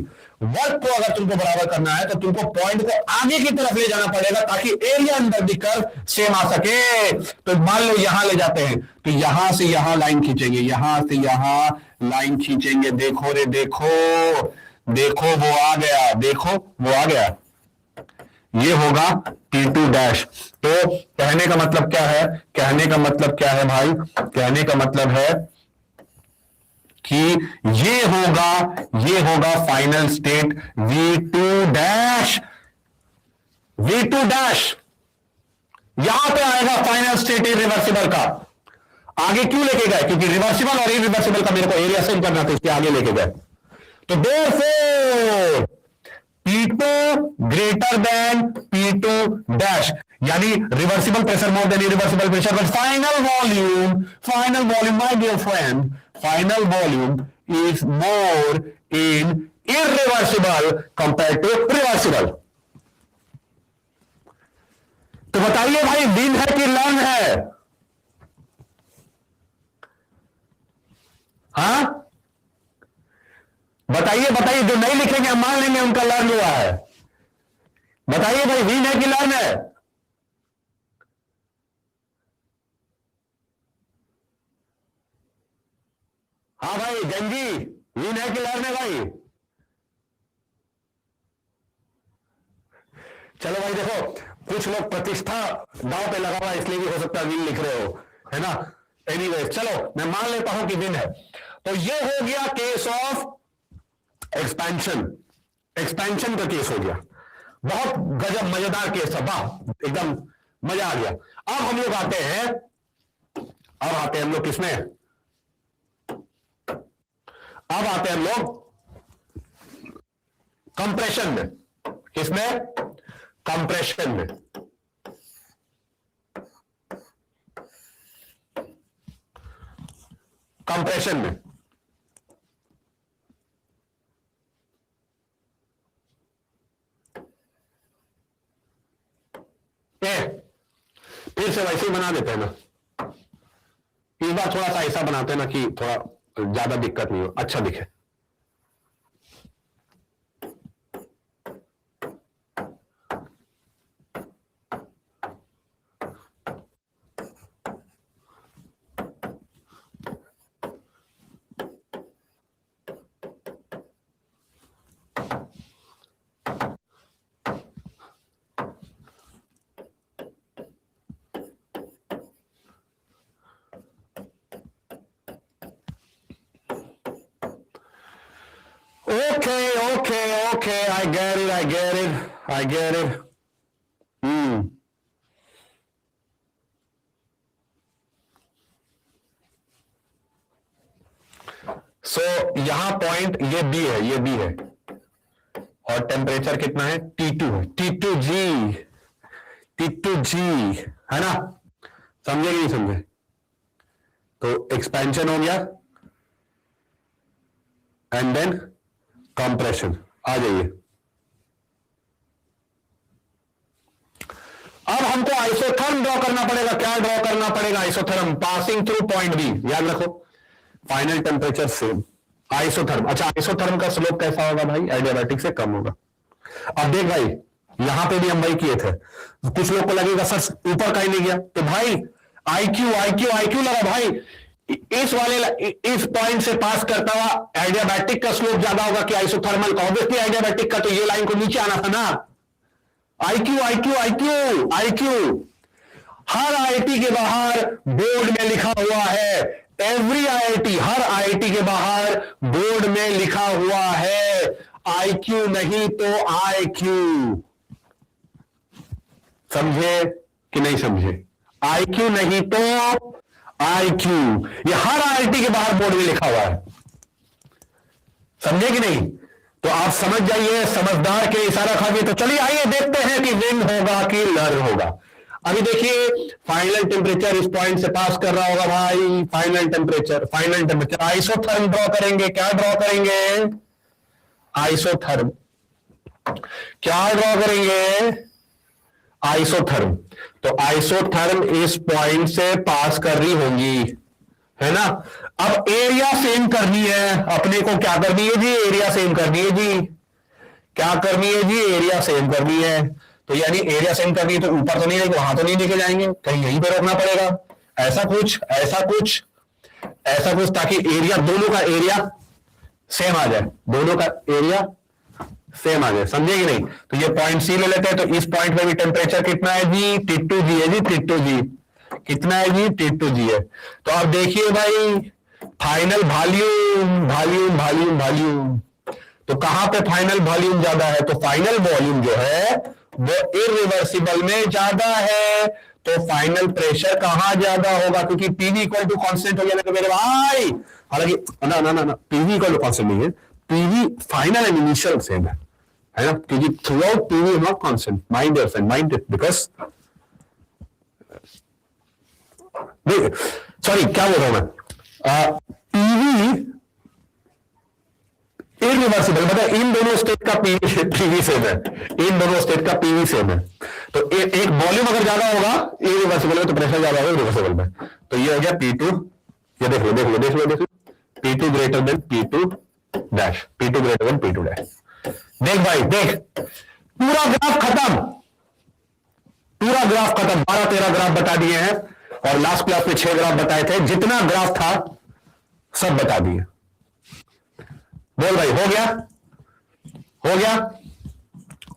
वर्क को अगर तुमको बराबर करना है तो तुमको पॉइंट को आगे की तरफ ले जाना पड़ेगा, ताकि area under the curve same आ सके। तो मान लो यहां ले जाते हैं, तो यहां से यहां लाइन खींचेंगे, यहां से यहां लाइन खींचेंगे। देखो रे देखो वो आ गया, देखो वो आ गया, ये होगा T2 डैश। तो कहने का मतलब क्या है, कहने का मतलब क्या है भाई, कहने का मतलब है कि ये होगा final state V2 dash. V2 dash यहां पे आएगा फाइनल स्टेट इरिवर्सिबल का। आगे क्यों लेके गए, क्योंकि रिवर्सिबल और इरिवर्सिबल का मेरे को एरिया सेम करना था, इसके आगे लेके गए। तो therefore P2 greater than P2 dash, यानी reversible pressure more than irreversible pressure, but final volume my dear friend, final volume is more in irreversible compare to reversible. तो बताइए भाई, विन है कि लर्न है? हाँ बताइए, जो नहीं लिखेंगे हम मान लेंगे उनका लर्न हुआ है। बताइए भाई, विन है कि लर्न है? हाँ भाई गंजी, विन है कि लर्न है भाई? चलो भाई, देखो कुछ लोग प्रतिष्ठा दांव पे लगा हुआ, इसलिए भी हो सकता है विन लिख रहे हो, है ना। एनीवेज चलो मैं मान लेता हूं कि विन है। तो ये हो गया केस ऑफ एक्सपेंशन का केस हो गया। बहुत गजब मजेदार केस था, वाह एकदम मजा आ गया। अब हम लोग आते हैं, हम लोग किसमें, अब आते हैं हम लोग कंप्रेशन में। किसमें, कंप्रेशन में। कंप्रेशन में फिर से वैसे ही बना देते हैं ना, इस बार थोड़ा सा ऐसा बनाते हैं ना कि थोड़ा ज्यादा दिक्कत नहीं हो, अच्छा दिखे। Okay, I get it. सो यहां पॉइंट ये बी है, और टेम्परेचर कितना है, T2 है, T2G है ना, समझे कि नहीं समझे? तो एक्सपेंशन हो गया एंड देन कंप्रेशन। आ जाइए, अब हमको आइसोथर्म ड्रॉ करना पड़ेगा। क्या ड्रॉ करना पड़ेगा, isotherm passing through point B. याद रखो, फाइनल टेम्परेचर सेम, आइसोथर्म। अच्छा, आइसोथर्म का स्लोप कैसा होगा भाई, एडियाबैटिक से कम होगा। अब देख भाई, यहां पे भी हम वही किए थे। कुछ लोग को लगेगा सर ऊपर का ही नहीं गया, तो भाई आईक्यू आईक्यू आईक्यू लगा भाई, इस पॉइंट से पास करता हुआ एडियाबैटिक का स्लोप ज्यादा होगा कि आइसोथर्मल का। ऑब्वियसली एडियाबैटिक का तो ये लाइन को नीचे आना था ना। आईक्यू आईक्यू आईक्यू आईक्यू हर आईआईटी के बाहर बोर्ड में लिखा हुआ है, एवरी आईआईटी, हर आईआईटी के बाहर बोर्ड में लिखा हुआ है आईक्यू नहीं तो आईक्यू। समझे कि नहीं समझे? आईक्यू नहीं तो आईक्यू, ये हर आईआईटी के बाहर बोर्ड में लिखा हुआ है। समझे कि नहीं? तो आप समझ जाइए, समझदार के इशारा खाइए। तो चलिए आइए देखते हैं कि विंड होगा कि लर होगा। अभी देखिए फाइनल टेम्परेचर इस पॉइंट से पास कर रहा होगा भाई, फाइनल टेम्परेचर आइसोथर्म ड्रॉ करेंगे। क्या ड्रॉ करेंगे? आइसोथर्म। क्या ड्रॉ करेंगे? आइसोथर्म। तो आइसोथर्म इस पॉइंट से पास कर रही होंगी, है ना। अब एरिया सेम करनी है अपने को। क्या करनी है जी? एरिया सेम करनी है जी। क्या करनी है जी? एरिया सेम करनी है। तो यानी एरिया सेम करनी है तो ऊपर तो नहीं लेके, वहां तो नहीं लेके जाएंगे, कहीं यहीं पे रोकना पड़ेगा। ऐसा कुछ ऐसा कुछ ऐसा कुछ, ताकि एरिया, दोनों का एरिया सेम आ जाए, दोनों का एरिया सेम आ जाए। समझे कि नहीं? तो ये पॉइंट सी ले लेते हैं। तो इस पॉइंट पे भी टेम्परेचर कितना है जी? T2G है जी, T2G कितना है जी? T2G है। तो अब देखिए भाई final volume volume volume volume, तो कहां पे फाइनल वॉल्यूम ज्यादा है? तो फाइनल वॉल्यूम जो है वो इरिवर्सिबल में ज्यादा है। तो फाइनल प्रेशर कहां ज्यादा होगा? क्योंकि पीवी इक्वल टू कांस्टेंट हो गया मेरे भाई। हालांकि ना पीवी इक्वल टू कांस्टेंट नहीं है, PV final and initial same है ना, क्योंकि through out PV is not constant. Mind your friend, mind it, because sorry क्या बोल रहा हूं मैं, पीवी इरिवर्सिबल मतलब इन दोनों स्टेट का पीवी सेम है, इन दोनों स्टेट का पीवी सेम है। तो एक वॉल्यूम अगर ज्यादा होगा इरिवर्सिबल में, तो प्रेशर ज्यादा होगा रिवर्सिबल में। तो ये हो गया P2, ये देख लो P2 greater than P2 dash, P2 greater than P2 dash. देख भाई देख, पूरा ग्राफ खत्म, पूरा ग्राफ खत्म। 12-13 ग्राफ बता दिए हैं और लास्ट क्लास में 6 ग्राफ बताए थे। जितना ग्राफ था सब बता दिए। बोल भाई हो गया? हो गया?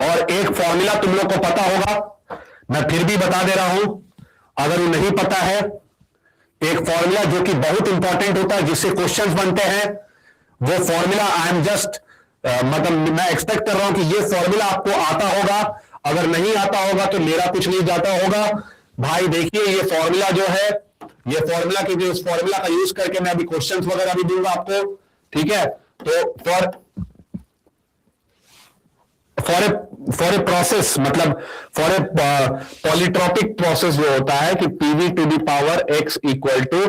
और एक फॉर्मूला तुम लोग को पता होगा, मैं फिर भी बता दे रहा हूं अगर वो नहीं पता है। एक फॉर्मूला जो कि बहुत इंपॉर्टेंट होता है, जिससे क्वेश्चंस बनते हैं, वो फॉर्मूला आई एम जस्ट मतलब मैं एक्सपेक्ट कर रहा हूं कि ये फॉर्मूला आपको आता होगा। अगर नहीं आता होगा तो मेरा कुछ नहीं जाता होगा भाई। देखिए ये फॉर्मूला जो है, ये फॉर्मूला की जो इस फॉर्मूला का यूज करके मैं अभी क्वेश्चंस वगैरह भी दूंगा आपको, ठीक है। तो फॉर ए प्रोसेस, मतलब फॉर ए पॉलीट्रॉपिक प्रोसेस जो होता है कि PV to the power x equal to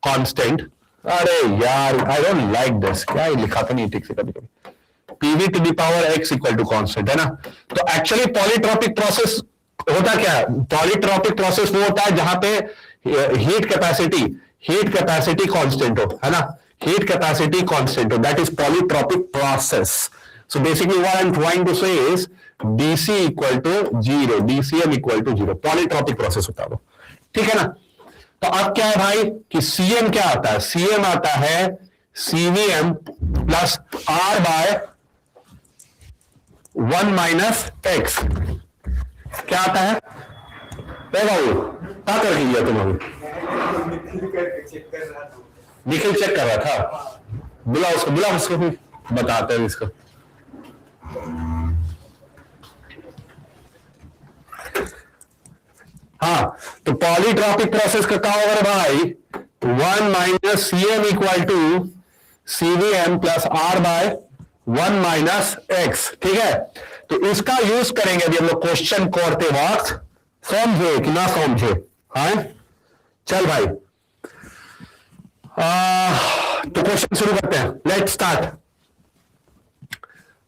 constant. अरे यार आई डोंट लाइक दिस, क्या लिखा था नहीं ठीक से कभी कभी, PV to the power x equal to constant, है ना। तो एक्चुअली पॉलीट्रॉपिक प्रोसेस होता क्या है? पॉलीट्रॉपिक प्रोसेस वो होता है जहां पे हीट कैपेसिटी कांस्टेंट हो, है ना, हीट कैपेसिटी कांस्टेंट हो, that is polytropic process. So basically what I'm trying to say is DC equal to 0, DCM equal to 0, polytropic process होता है वो, ठीक है ना। तो अब क्या है भाई कि CM क्या आता है? CM आता है CVM plus R by 1 minus x. क्या आता है बाबू? क्या कर दिया तुम? अभी निखिल चेक कर रहा था, बुला उसको भी बताते हैं इसको। हाँ, तो पॉलीट्रॉपिक प्रोसेस का क्या होगा भाई? 1 minus CM equal to CVM plus R by 1 minus x, ठीक है। तो इसका यूज करेंगे अभी हम लोग क्वेश्चन करते वक्त। समझे कि ना समझे? हाँ चल भाई, तो क्वेश्चन शुरू करते हैं, लेट्स स्टार्ट।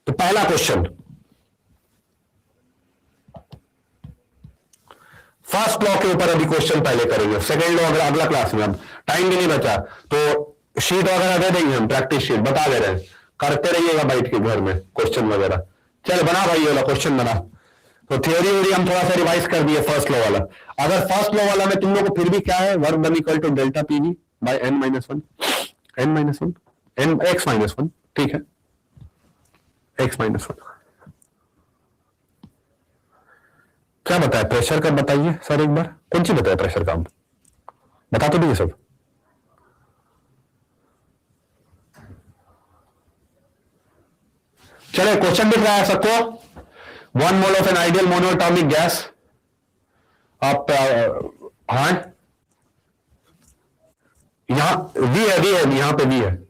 तो पहला क्वेश्चन, फर्स्ट लॉ के ऊपर अभी क्वेश्चन पहले करेंगे, सेकंड लॉ अगर अगला क्लास में। अब टाइम भी नहीं बचा तो शीट वगैरह दे देंगे हम, प्रैक्टिस शीट बता दे रहे हैं, करते रहिएगा बैठ के घर में क्वेश्चन वगैरह। चल बना भाई, ये वाला क्वेश्चन बना। तो थ्योरी वोरी हम थोड़ा सा रिवाइज कर दिए फर्स्ट लॉ वाला। अगर फर्स्ट लॉ वाला में तुम लोग को फिर भी क्या है, work done equal to delta PV by n minus one, n x minus one, ठीक है, x माइनस वन। क्या बताया प्रेशर का, बताइए सर एक बार, कौन सी बताया प्रेशर का, हम बता तो दीजिए सब। चले क्वेश्चन दिख रहा है सबको। 1 mole of an ideal monoatomic gas, आप हाँ यहां वी है, यहां पे वी है।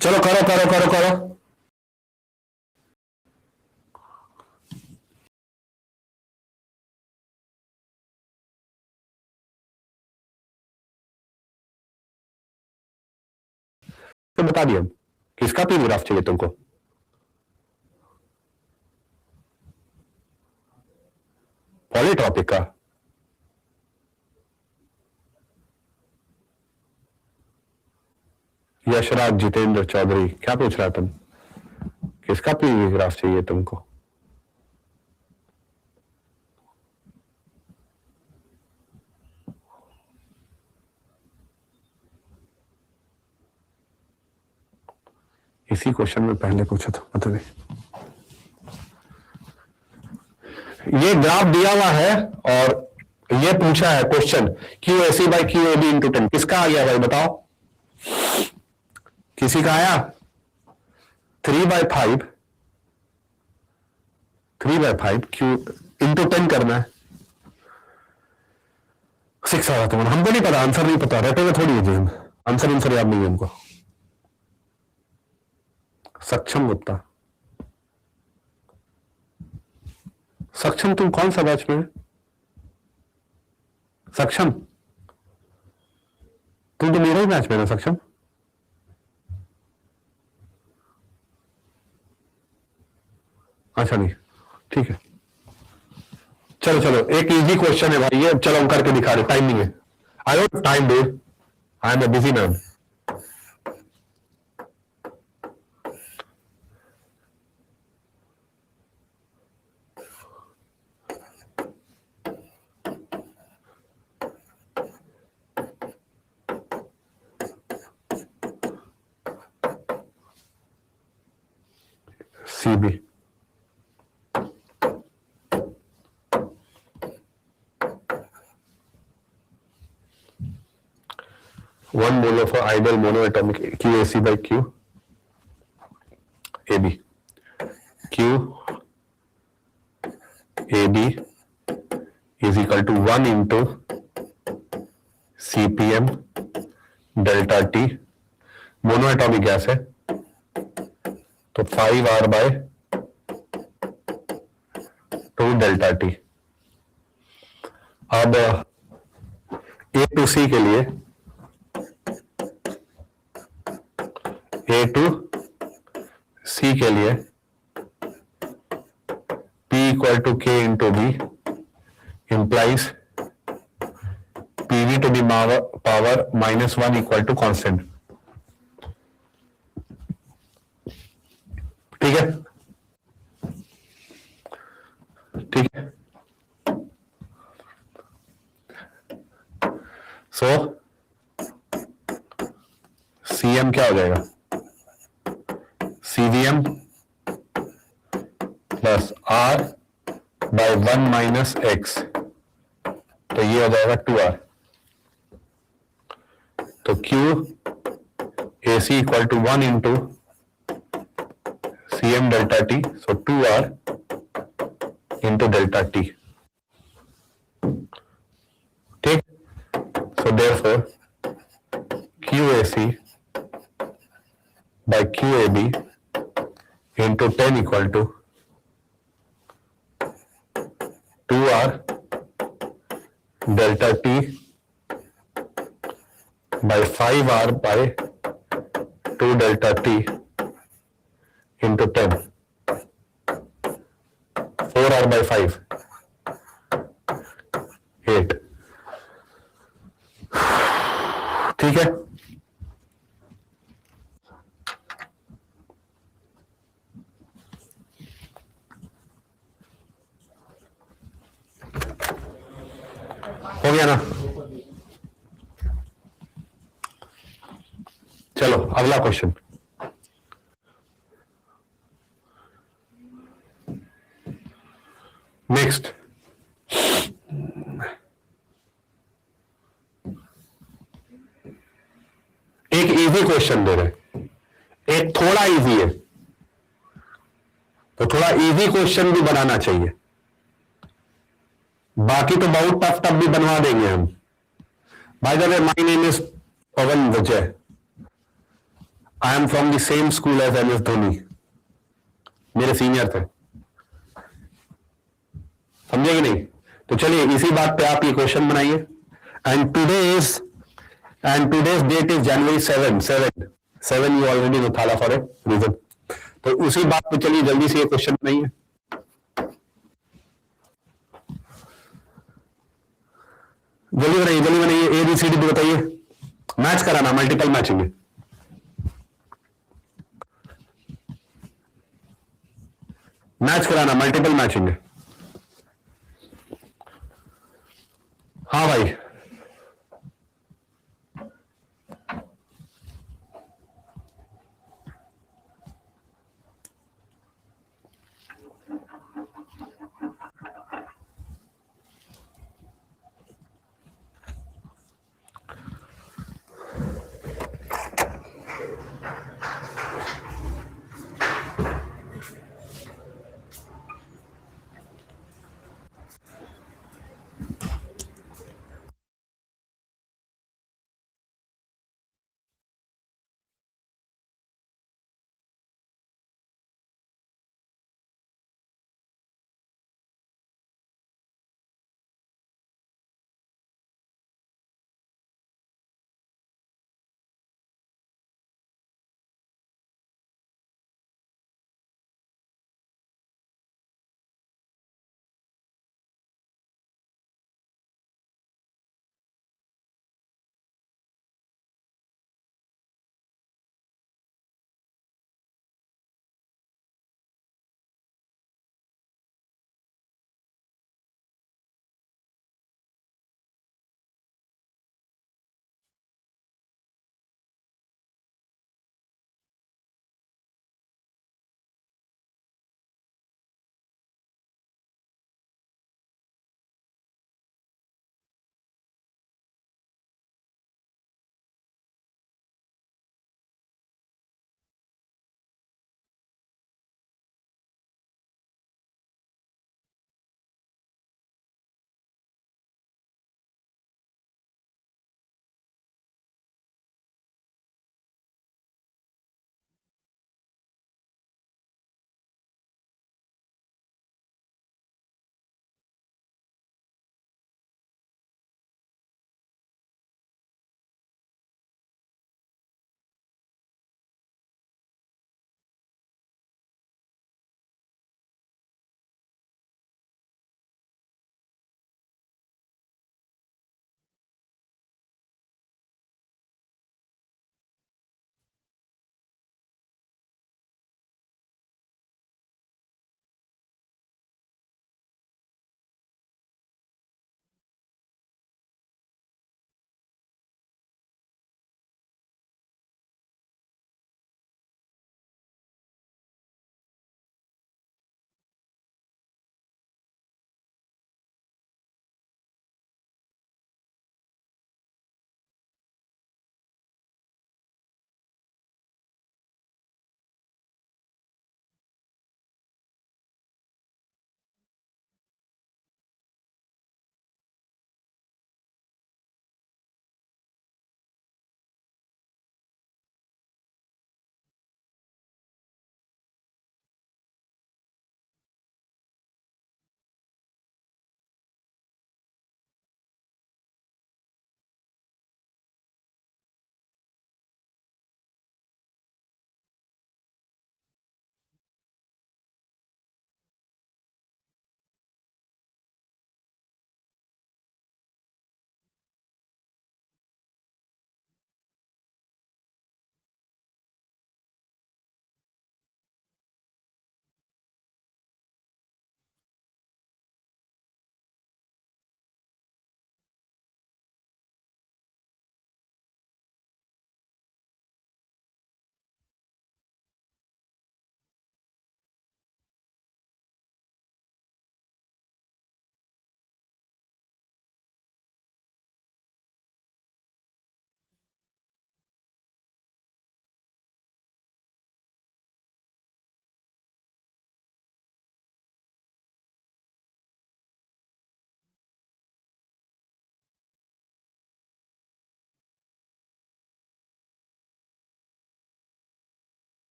चलो करो करो करो करो। तो बता दिया किसका पी ग्राफ चाहिए तुमको। पॉलीट्रॉपिक का, यशराज जितेंद्र चौधरी, क्या पूछ रहा तुम, किसका पी ग्राफ चाहिए तुमको। इसी क्वेश्चन में पहले पूछा था, पता नहीं। ये ग्राफ दिया हुआ है और ये पूछा है question Q AC by Q A B into 10, किसका आ गया भाई बताओ, किसी का आया 3/5 क्यू इंटू 10 करना है, 6 आ रहा तुम्हारा, हमको नहीं पता, आंसर नहीं पता, रटे में थोड़ी है हम, आंसर याद नहीं है हमको। सक्षम गुप्ता, सक्षम तुम कौन सा बैच में है, सक्षम तुम तो मेरा ही बैच में ना सक्षम। अच्छा नहीं, ठीक है, चलो चलो एक इजी क्वेश्चन है भाई ये, चलो हम करके दिखा रहे, टाइम नहीं है, I don't time dude, I am a busy man. CB 1 mole of ideal monoatomic QAC by Q AB, Q AB is equal to 1 into CPM delta T, monoatomic gas है तो 5R by 2 डेल्टा T। अब A to C के लिए, A to C के लिए P equal to K into B implies PV to the power -1 equal to constant, ठीक है, ठीक है। सो CM क्या हो जाएगा, CVM plus R by 1 minus X, तो ये हो जाएगा 2R, तो Q AC equal to 1 into CM delta T, so 2R into delta T, ठीक। So therefore QAC by QAB into 10 equal to 2R delta T by 5R by 2 delta T into 10, 4 और by 5, 8. ठीक है, हो गया ना? चलो अगला question. Next, एक इजी क्वेश्चन दे रहे, एक थोड़ा इजी है, तो थोड़ा इजी क्वेश्चन भी बनाना चाहिए, बाकी तो बहुत टफ टफ भी बनवा देंगे हम। By the way, my name is Pawan Vijay, I am from the same school as MS Dhoni, मेरे सीनियर थे, समझे कि नहीं? तो चलिए इसी बात पे आप ये क्वेश्चन बनाइए। And today's date is January 7 you already उठाला फॉर ए रीजन। तो उसी बात पे चलिए जल्दी से ये क्वेश्चन बनाइए। जल्दी बनाइए, ABCD भी बताइए। मैच कराना, मल्टीपल मैचिंग है। मैच कराना, मल्टीपल मैचिंग है। हाँ भाई,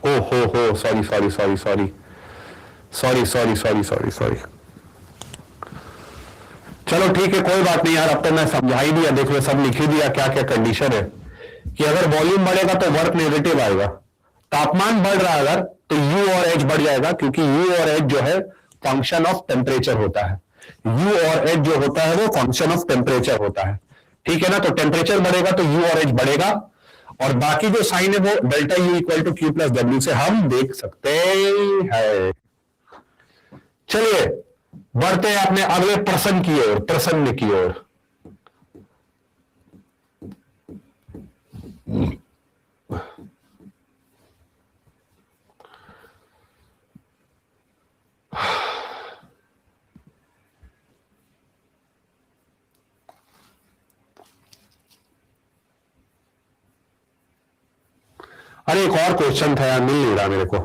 हो sorry sorry sorry sorry sorry sorry sorry sorry sorry. चलो ठीक है, कोई बात नहीं यार, अब तो मैं समझा ही दिया, देख लो सब लिख ही दिया क्या क्या कंडीशन है कि अगर वॉल्यूम बढ़ेगा तो वर्क नेगेटिव आएगा, तापमान बढ़ रहा है अगर तो यू और एच बढ़ जाएगा, क्योंकि यू और एच जो है फंक्शन ऑफ टेम्परेचर होता है। यू और एच जो होता है वो फंक्शन ऑफ टेम्परेचर होता है, ठीक है ना। तो टेम्परेचर बढ़ेगा तो यू और एच बढ़ेगा, और बाकी जो साइन है वो delta U equal to Q plus W से हम देख सकते हैं। चलिए बढ़ते हैं अपने अगले प्रश्न की ओर, प्रश्न की ओर। अरे एक और क्वेश्चन था यार, मिल नहीं रहा मेरे को।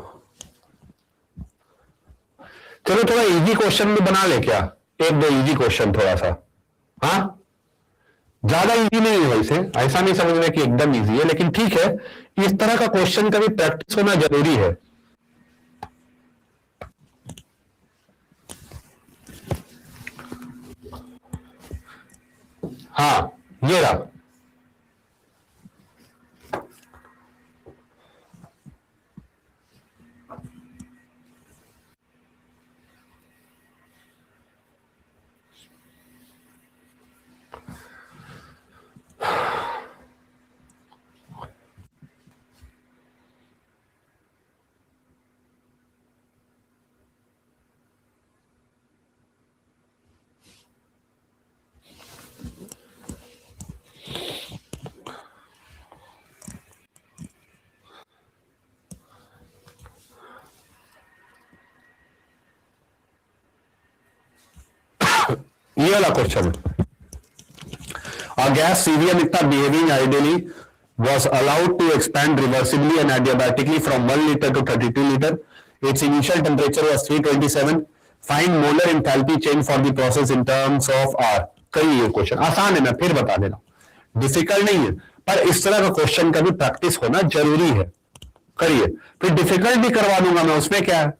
चलो थोड़ा इजी क्वेश्चन भी बना ले क्या, एक दो इजी क्वेश्चन थोड़ा सा। हाँ ज्यादा इजी नहीं है वैसे, ऐसा नहीं समझना कि एकदम इजी है, लेकिन ठीक है, इस तरह का क्वेश्चन का भी प्रैक्टिस होना जरूरी है। हाँ ये रहा। ये वाला क्वेश्चन है, a gas CVM इतना behaving ideally was allowed to expand reversibly and adiabatically from 1 liter to 32 liter. Its initial temperature was 327. Find molar enthalpy change for the process in terms of R. करिए ये question आसान है, मैं फिर बता देना, difficult नहीं है, पर इस तरह का क्वेश्चन का भी प्रैक्टिस होना जरूरी है। करिए, फिर डिफिकल्ट भी करवा दूंगा मैं, उसमें क्या है।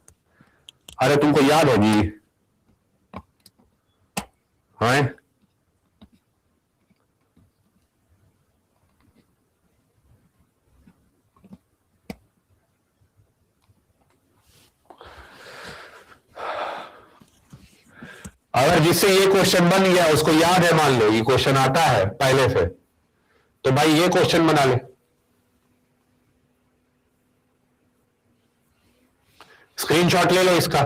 अरे तुमको याद होगी। हाँ अगर जिससे ये क्वेश्चन बन गया उसको याद है, मान लो ये क्वेश्चन आता है पहले से, तो भाई ये क्वेश्चन बना ले, स्क्रीनशॉट ले लो इसका,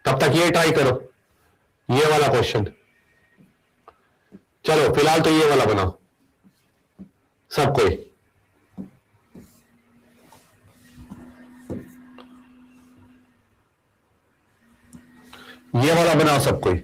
तब तक ये ट्राई करो, ये वाला क्वेश्चन। चलो फिलहाल तो ये वाला बनाओ सब कोई। ये वाला बनाओ सब कोई।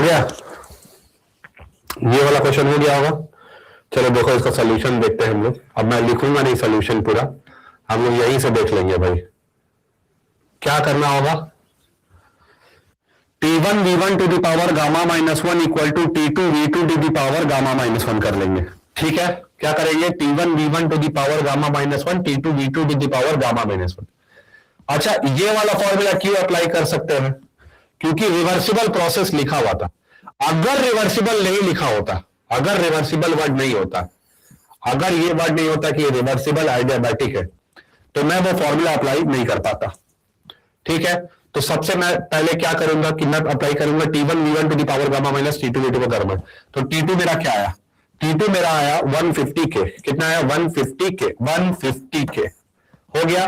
गया, ये वाला क्वेश्चन हो गया होगा। चलो देखो इसका सोल्यूशन देखते हैं हम लोग। अब मैं लिखूंगा नहीं सोल्यूशन पूरा, हम लोग यहीं से देख लेंगे भाई। क्या करना होगा, T1 V1 to the power gamma -1 equal to T2 V2 to the power gamma -1 कर लेंगे। ठीक है, क्या करेंगे, T1 V1 to the power gamma -1, T2 V2 to the power gamma -1। अच्छा, ये वाला फॉर्मूला क्यों अप्लाई कर सकते हैं, क्योंकि रिवर्सिबल प्रोसेस लिखा हुआ था। अगर रिवर्सिबल नहीं लिखा होता, अगर रिवर्सिबल वर्ड नहीं होता, अगर ये वर्ड नहीं होता कि ये रिवर्सिबल आइडियाबैटिक है, तो मैं वो फॉर्मूला अप्लाई नहीं कर पाता। ठीक है, तो सबसे मैं पहले क्या करूंगा कि मैं अप्लाई करूंगा T1 V1 to the power gamma minus T2 V2 को करना। तो T2 मेरा क्या आया, T2 मेरा आया 150 के, कितना आया 150 के, 150 के हो गया।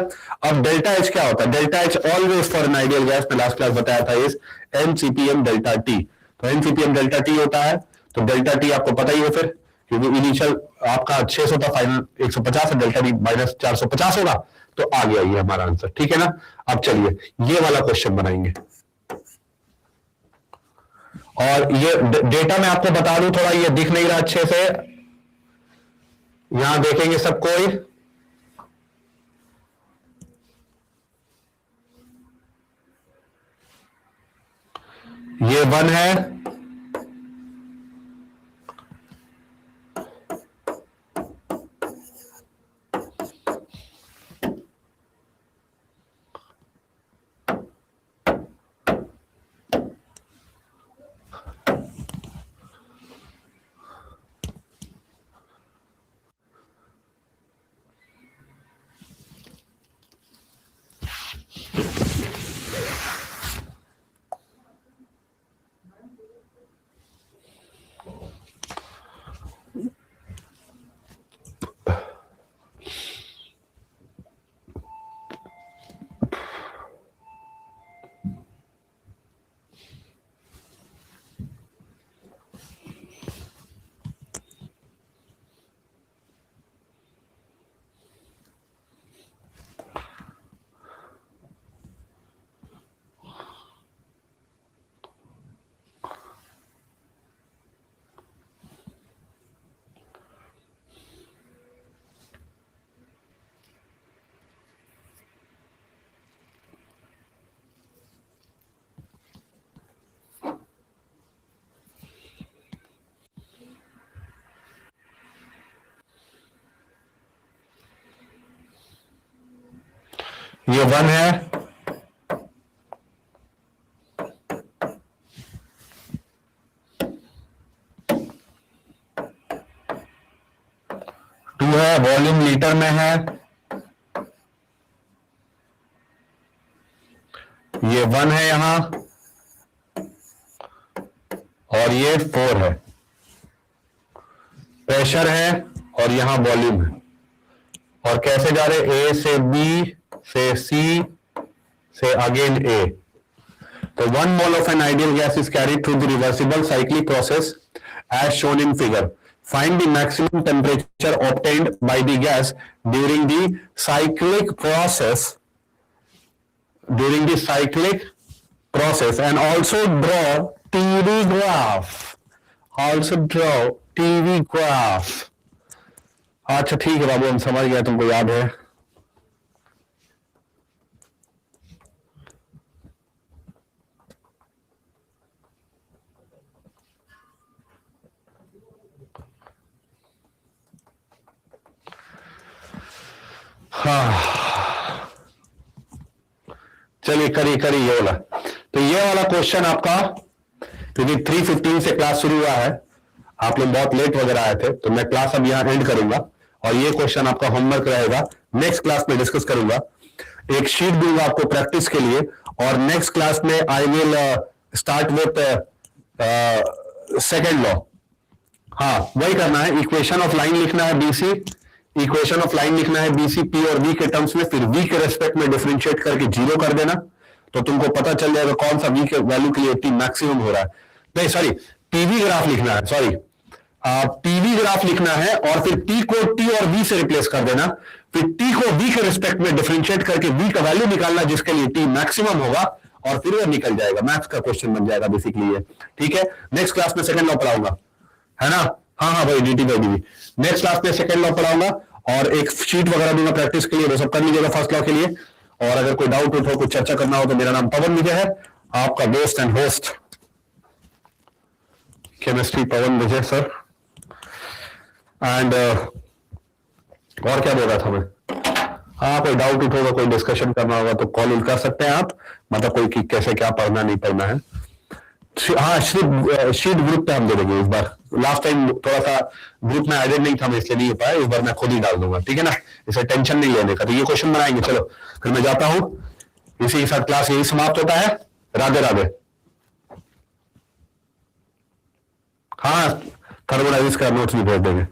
अब डेल्टा एच क्या होता है, delta H always for an ideal gas, मैं लास्ट क्लास बताया था, इस एनसीपीएम डेल्टा टी। तो एनसीपीएम डेल्टा टी होता है, तो डेल्टा टी आपको पता ही है फिर, क्योंकि इनिशियल आपका 600 था, फाइनल 150 है, डेल्टा टी माइनस 450 होगा, तो आ गया ये हमारा आंसर। ठीक है ना। अब चलिए ये वाला क्वेश्चन बनाएंगे, और ये डेटा मैं आपको बता दूं, थोड़ा ये दिख नहीं रहा अच्छे से, यहां देखेंगे सब कोई, ये 1 है, ये 1 है, टू है, वॉल्यूम लीटर में है, ये 1 है यहां, और ये 4 है, प्रेशर है, और यहां वॉल्यूम है, और कैसे जा रहे, ए से बी से सी से अगेन ए। तो 1 mole of an ideal gas is carried through the reversible cyclic process as shown in figure. Find the maximum temperature obtained by the gas during the cyclic process. During the cyclic process, and also draw TV graph. Also draw TV graph. अच्छा ठीक है बाबू, हम समझ गए, तुमको याद है। हाँ चलिए करिए ये वाला। तो ये वाला क्वेश्चन आपका, क्योंकि 3:15 से क्लास शुरू हुआ है, आप लोग बहुत लेट वगैरह आए थे, तो मैं क्लास अब यहां एंड करूंगा, और ये क्वेश्चन आपका होमवर्क रहेगा, नेक्स्ट क्लास में डिस्कस करूंगा। एक शीट दूंगा आपको प्रैक्टिस के लिए, और नेक्स्ट क्लास में I will start with second law. हाँ वही करना है, इक्वेशन ऑफ लाइन लिखना है बीसी, इक्वेशन ऑफ लाइन लिखना है बीसी पी और वी के टर्म्स में, फिर वी के रेस्पेक्ट में डिफरेंशिएट करके 0 कर देना, तो तुमको पता चल जाएगा कौन सा वी के वैल्यू के लिए टी मैक्सिमम हो रहा है। नहीं सॉरी, टीवी ग्राफ लिखना है, सॉरी टीवी ग्राफ लिखना है, और फिर टी को टी और वी से रिप्लेस कर देना, फिर टी को वी के रिस्पेक्ट में डिफरेंशिएट करके वी का वैल्यू निकालना जिसके लिए टी मैक्सिमम होगा, और फिर वो निकल जाएगा, मैथ्स का क्वेश्चन बन जाएगा बेसिकली ये। ठीक है, नेक्स्ट क्लास में सेकंड लॉ पढ़ाऊंगा, है ना। हाँ हाँ भाई, dt by dv next class में सेकंड लॉ पढ़ाऊंगा, और एक शीट वगैरह दूंगा प्रैक्टिस के लिए, वो सब कर लीजिएगा फर्स्ट लॉ के लिए। और अगर कोई डाउट हो, कुछ चर्चा करना हो, तो मेरा नाम पवन विजय है, आपका दोस्त and host chemistry Pawan Vijay sir. And और क्या बोल रहा था मैं, हाँ कोई डाउट उठोगा, कोई डिस्कशन करना होगा तो कॉल कर सकते हैं आप, मतलब कोई कि कैसे क्या पढ़ना नहीं पढ़ना है। हाँ शीट ग्रुप पे हम दे देंगे इस बार, लास्ट टाइम थोड़ा सा ग्रुप में एडेड नहीं था, मैं इसलिए नहीं हो पाया, इस बार मैं खुद ही डाल दूंगा, ठीक है ना, इसे टेंशन नहीं लेने का। तो ये क्वेश्चन बनाएंगे, चलो फिर मैं जाता हूं, इसी के साथ क्लास यही समाप्त होता है। राधे राधे। हाँ थर्मोडायनेमिक्स का नोट्स भी भेज देंगे।